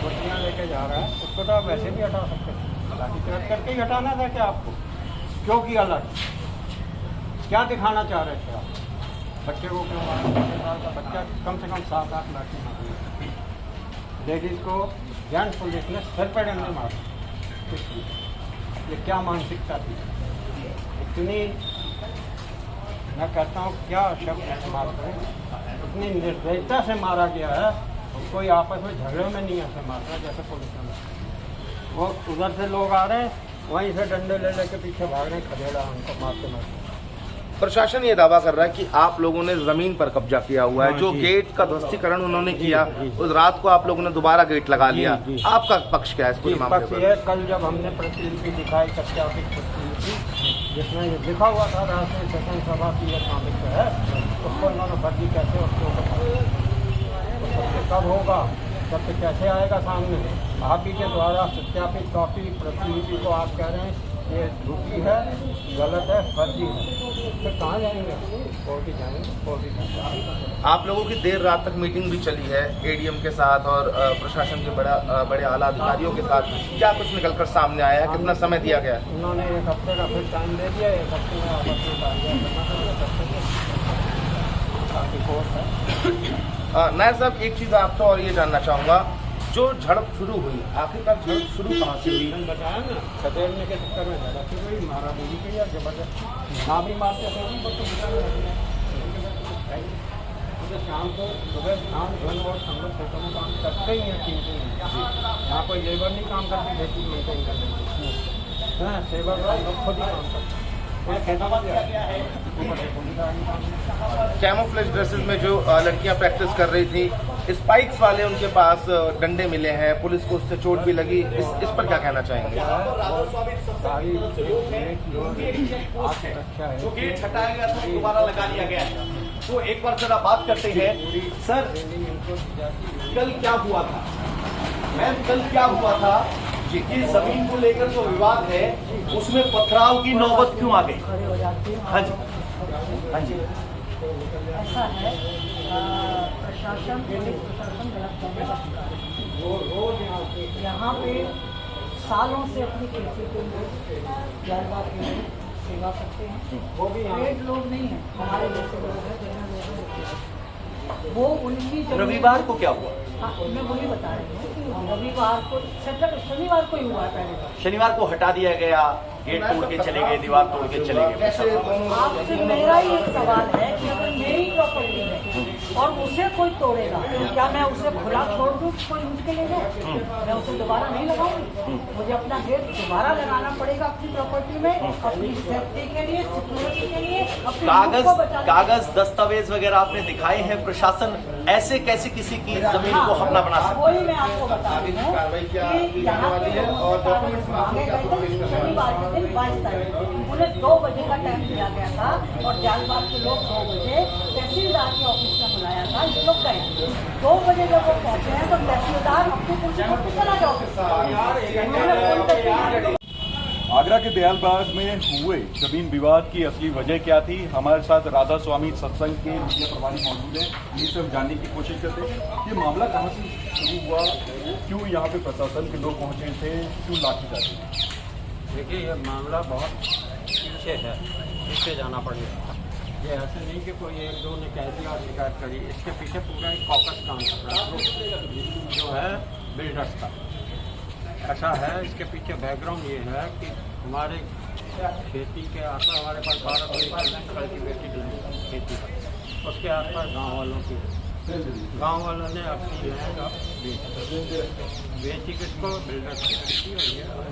बच्चियाँ लेके जा रहा है, उसको तो आप वैसे भी हटा सकते हैं। लाठीचार्ज करके ही हटाना था क्या आपको? क्यों किया लाठी? क्या दिखाना चाह रहे थे आप? बच्चे को क्यों मारा? बच्चा कम से कम 7-8 लाठी मारी। लेडीज़ को जेंट्स पुलिस ने सर पर डंडे मारे। ये क्या मानसिकता थी? इतनी, मैं कहता हूँ क्या शब्द इस्तेमाल करें, इतनी निर्दयता से मारा गया है। कोई आपस में झगड़े में नहीं ऐसे मार रहा जैसे पुलिस ने। वो उधर से लोग आ रहे हैं, वहीं से डंडे ले लेके पीछे भाग रहे हैं, खदेड़ा उनको मारते मारते। प्रशासन ये दावा कर रहा है कि आप लोगों ने जमीन पर कब्जा किया हुआ है। जो गेट का ध्वस्तीकरण उन्होंने किया, उस रात को आप लोगों ने दोबारा गेट लगा लिया। आपका पक्ष क्या है इस पूरे मामले पर? पक्ष ये, कल जब हमने प्रतिलिपि दिखाई सत्यापित प्रतिलिपि, जिसमें ये लिखा हुआ था राष्ट्रीय शासन सभा की यह स्वामित्व है, उसको इन्होंने फर्जी कैसे उसको कब होगा, सत्य कैसे आएगा सामने? आप ही के द्वारा सत्यापित कॉपी प्रतिलिपि को आप कह रहे हैं ये झूठी है, गलत है, फर्जी है, फिर कहाँ जाएंगे? कोर्ट ही जाएंगे, कोर्ट ही जाएंगे। आप लोगों की देर रात तक मीटिंग भी चली है ADM के साथ और प्रशासन के बड़े आला अधिकारियों के साथ। क्या कुछ निकलकर सामने आया है? कितना समय दिया गया? उन्होंने 1 हफ्ते का फिर टाइम दे दिया। 1 हफ्ते में आपस में बाकी कोर्ट है। नायर साहब, एक चीज़ आपसे और ये जानना चाहूँगा, जो झड़प शुरू हुई, आखिरकार झड़प शुरू कहाँ से हुई? बताया ना, खदेड़ने के चक्कर में झड़प शुरू हुई, मारा गोली की, या जबरदस्त ना भी मारते थे तो शाम को सुबह शाम धन और संगत खेतों में काम करते ही हैं। 3 दिन यहाँ कोई लेबर नहीं काम करती, खेती मेंटेन करते हैं, सेवा लोग खुद ही काम करते हैं। कैमोफ्लेज ड्रेसेस में जो लड़कियां प्रैक्टिस कर रही थी, स्पाइक्स वाले उनके पास डंडे मिले हैं, पुलिस को उससे चोट भी लगी, इस पर क्या कहना चाहेंगे? जो गेट हटाया गया था दोबारा लगा लिया गया है। तो एक बार जरा बात करते हैं सर, कल क्या हुआ था? मैम, कल क्या हुआ था? ये जमीन को लेकर जो विवाद है उसमें पथराव की नौबत क्यों आ गई? हाँ जी, हाँ जी। ऐसा है, प्रशासन पुलिस प्रशासन गलत काम करता है। यहाँ पे सालों से अपनी खेती के लिए जालबाग के लिए सेवा करते हैं। वो भी पेड लोग नहीं हैं, हमारे जैसे लोग हैं, जैसे लोग हैं। वो उनकी रविवार को क्या हुआ? हाँ, मैं वही बता रही हूँ कि रविवार को शनिवार को ही हुआ है पहले तो। शनिवार को हटा दिया गया, गेट तोड़ के चले गए, दीवार तोड़ के चले गए। आपसे मेरा ही एक सवाल है कि अगर मेरी प्रॉपर्टी है और उसे कोई तोड़ेगा तो क्या मैं उसे खुला छोड़ दूँ, कोई लूट के ले जाए? मैं उसे दोबारा नहीं लगाऊंगी। मुझे अपना गेट दोबारा लगाना पड़ेगा अपनी प्रॉपर्टी में, अपनी सेफ्टी के लिए, सिक्योरिटी के लिए, अपनी कागज को बचाने के लिए। कागज दस्तावेज वगैरह आपने दिखाए हैं, प्रशासन ऐसे कैसे किसी की जमीन को अपना बना सकता वही मैं आपको बता रही हूँ कि यहाँ पे कागज मांगे गए थे शनिवार के दिन 22 तारीख को। उन्हें 2 बजे का टाइम दिया गया था और जालबाग के लोग 2 बजे तहसीलदार के ऑफिस में बुलाया था। ये लोग गए 2 बजे जब वो पहुंचे हैं तो तहसीलदार अपनी कुर्सी पर चला गया ऑफिस। आगरा के दयालबाग में हुए जमीन विवाद की असली वजह क्या थी? हमारे साथ राधा स्वामी सत्संग के मीडिया प्रभारी मौजूद है, ये सब जानने की कोशिश करते हैं। ये मामला कहाँ से शुरू हुआ, क्यों यहाँ पे प्रशासन के लोग पहुँचे थे, क्यों लाठीचार्ज? देखिए, ये मामला बहुत पीछे है, पीछे जाना पड़ेगा। ये ऐसे नहीं कि कोई एक दो ने कह दिया और शिकायत करी। इसके पीछे पूरा एक कॉकस काम कर रहा है जो है बिल्डर्स का। ऐसा है, इसके पीछे बैकग्राउंड ये है कि हमारे खेती के आसपास हमारे पास 12 कल्टीवेटेड खेती है, उसके आसपास गांव वालों ने अपनी लैंड बेची किसको? बिल्डर्स को।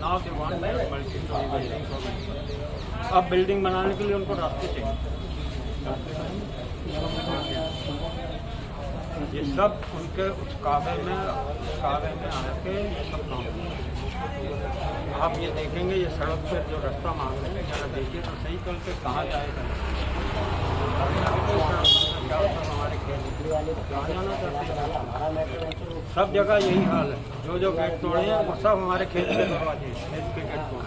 Now they want multi storey building. अब बिल्डिंग बनाने के लिए उनको रास्ते चाहिए। ये सब उनके उस काबे में आके ये सब काम। आप ये देखेंगे, ये सड़क पर जो रास्ता मांग रहे हैं, जरा देखिए तो सही, कल के कहाँ जाएगा? हमारे खेत जाना चाहते, सब जगह यही हाल है। जो गेट तोड़े हैं वो सब हमारे खेत के दरवाजे, खेत के गेट तोड़े,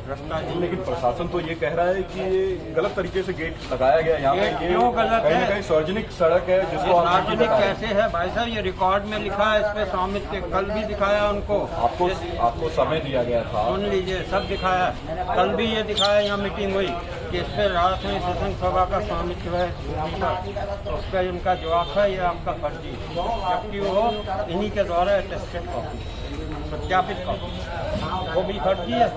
रास्ता नहीं। लेकिन प्रशासन तो ये कह रहा है कि ये गलत तरीके से गेट लगाया गया यहाँ पे। ये क्यों गलत कहीं है? न कहीं सार्वजनिक सड़क है जिसको सार्वजनिक कैसे है भाई साहब? ये रिकॉर्ड में लिखा है, इस पे स्वामित्व कल भी दिखाया उनको। आपको समय दिया गया था, सुन लीजिए, सब दिखाया। कल भी ये दिखाया, यहाँ मीटिंग हुई कि इस पर रात में सत्संग सभा का स्वामित्व है, उस पर इनका जवाब है ये आपका फर्जी है, जबकि वो इन्हीं के द्वारा अटेस्टेड कॉपी, सत्यापित कॉपी, वो भी फर्जी है।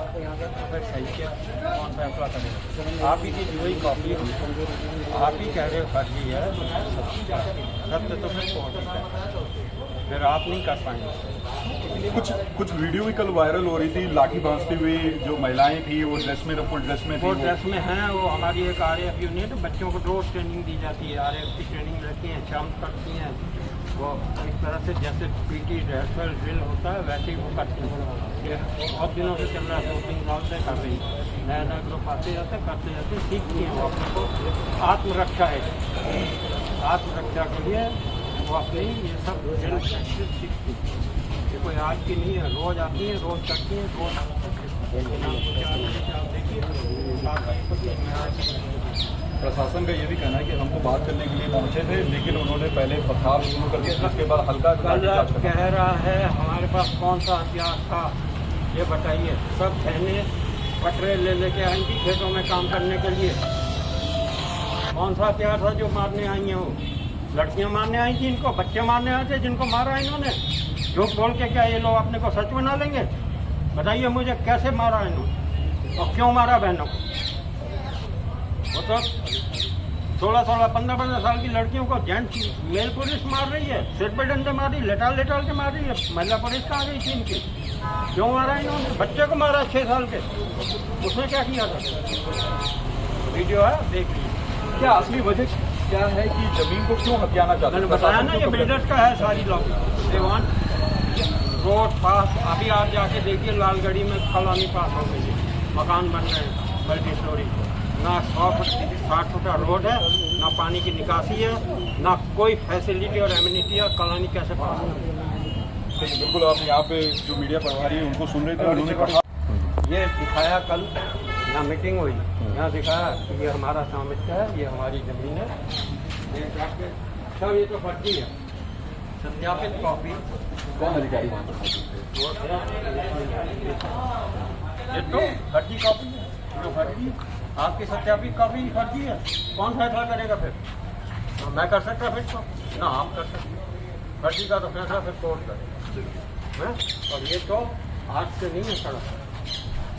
फिर सही क्या, कौन फैसला करेगा? आप ही की दी हुई कॉपी, आप ही कह रहे फर्जी है, सत्य तो फिर कोर्ट है, फिर आप नहीं कर पाएंगे। कुछ वीडियो भी कल वायरल हो रही थी, लाठी भांजती हुई जो महिलाएं थी, वो ड्रेस में, फुल ड्रेस में थी। वो ड्रेस में हैं, वो हमारी एक RAF यूनिट, बच्चों को रोज ट्रेनिंग दी जाती है। RAF की ट्रेनिंग रहती है, शाम करती हैं। वो एक तरह से जैसे PT रेफरल ड्रिल होता है वैसे ही वो करती हैं। बहुत दिनों से चल रहा है, 2-3 साल से कर रही है। नया ग्रुप आते जाते करते जाते सीखती हैं वो अपने को। आत्मरक्षा है, आत्मरक्षा के लिए वो अपनी ये सब ड्रिल प्रैक्टिस सीखती है। ये कोई आज की नहीं है, रोज आती है, रोज करती है, रोज। प्रशासन का ये भी कहना है कि हमको बात करने के लिए पहुंचे थे, लेकिन उन्होंने पहले पथराव शुरू कर दिया, उसके बाद हल्का कह रहा है हमारे पास कौन सा हथियार था, ये बताइए। सब बहने पटरे ले लेके आई थी खेतों में काम करने के लिए। कौन सा हथियार था जो मारने आई हैं? वो लड़कियां मारने आई थी, इनको बच्चे मारने आए थे जिनको मारा इन्होंने। झूठ बोल के क्या ये लोग अपने को सच बना लेंगे? बताइए मुझे, कैसे मारा इन्होंने और क्यों मारा बहनों को? वो तो 16-16, 15-15 साल की लड़कियों को जेंट्स मेल पुलिस मार रही है, सिर पे डंडे मार रही है, लेटाल के मार रही है। महिला पुलिस कहाँ गई थी इनकी? क्यों मारा इन्होंने? बच्चे को मारा 6 साल के, उसने क्या किया था? वीडियो है, देख लीजिए। क्या असली वजह क्या है कि जमीन को क्यों हथियाना चाहते हैं? मैंने बताया ना, ये बिल्डर्स का है सारी लॉबी। दे वांट रोड पास। अभी आप जाके देखिए, लालगढ़ी में कॉलोनी पास हो गई है, मकान बन रहे हैं मल्टी स्टोरी। ना 100-60 फुट रोड है, ना पानी की निकासी है, ना कोई फैसिलिटी और एमिनिटी है। कॉलोनी कैसे पास है? बिल्कुल, आप यहाँ पे जो मीडिया प्रभारी है उनको सुन रहे थे, उन्होंने कहा ये दिखाया कल, यहाँ मीटिंग हुई, यहाँ दिखाया कि ये हमारा स्वामित्व है, ये हमारी ज़मीन है। ये जाके सब ये तो फर्जी है, सत्यापित कॉपी। कौन अधिकारी वहाँ पर मौजूद थे? ये तो फर्जी कॉपी है, जो फर्जी आपकी सत्यापित कॉपी फर्जी है। कौन फैसला करेगा फिर? ना मैं कर सकता फिर तो, ना आप कर सकते। फर्जी का तो फैसला फिर कोर्ट करे। और ये तो आज से नहीं है सड़क,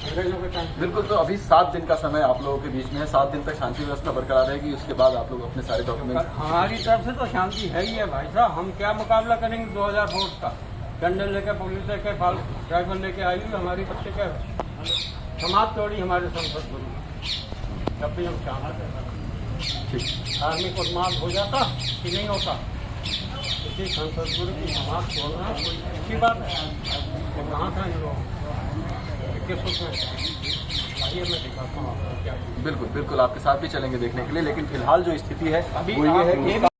अंग्रेजों के टाइम। बिल्कुल, तो अभी 7 दिन का समय आप लोगों के बीच में है। 7 दिन तक शांति व्यवस्था बरकरार रहेगी, उसके बाद आप लोग अपने सारे डॉक्यूमेंट। हमारी तरफ से तो शांति है ही है भाई साहब। हम क्या मुकाबला करेंगे 2000 वोट का? डंडल लेके, पुलिस लेके, ड्राइवर लेके आई हुई हमारी बच्चे का समाज तोड़ी हमारे संसद में। जब भी हम चाहते आर्मी को मार हो जाता कि नहीं होता, इसी संसद गुरु की समाज छोड़ना कोई अच्छी बात है। तो कहाँ था इन लोग किस उसमें? आइए मैं दिखाता हूँ आपको क्या। बिल्कुल बिल्कुल आपके साथ भी चलेंगे देखने के लिए, लेकिन फिलहाल जो स्थिति है अभी वो ये है कि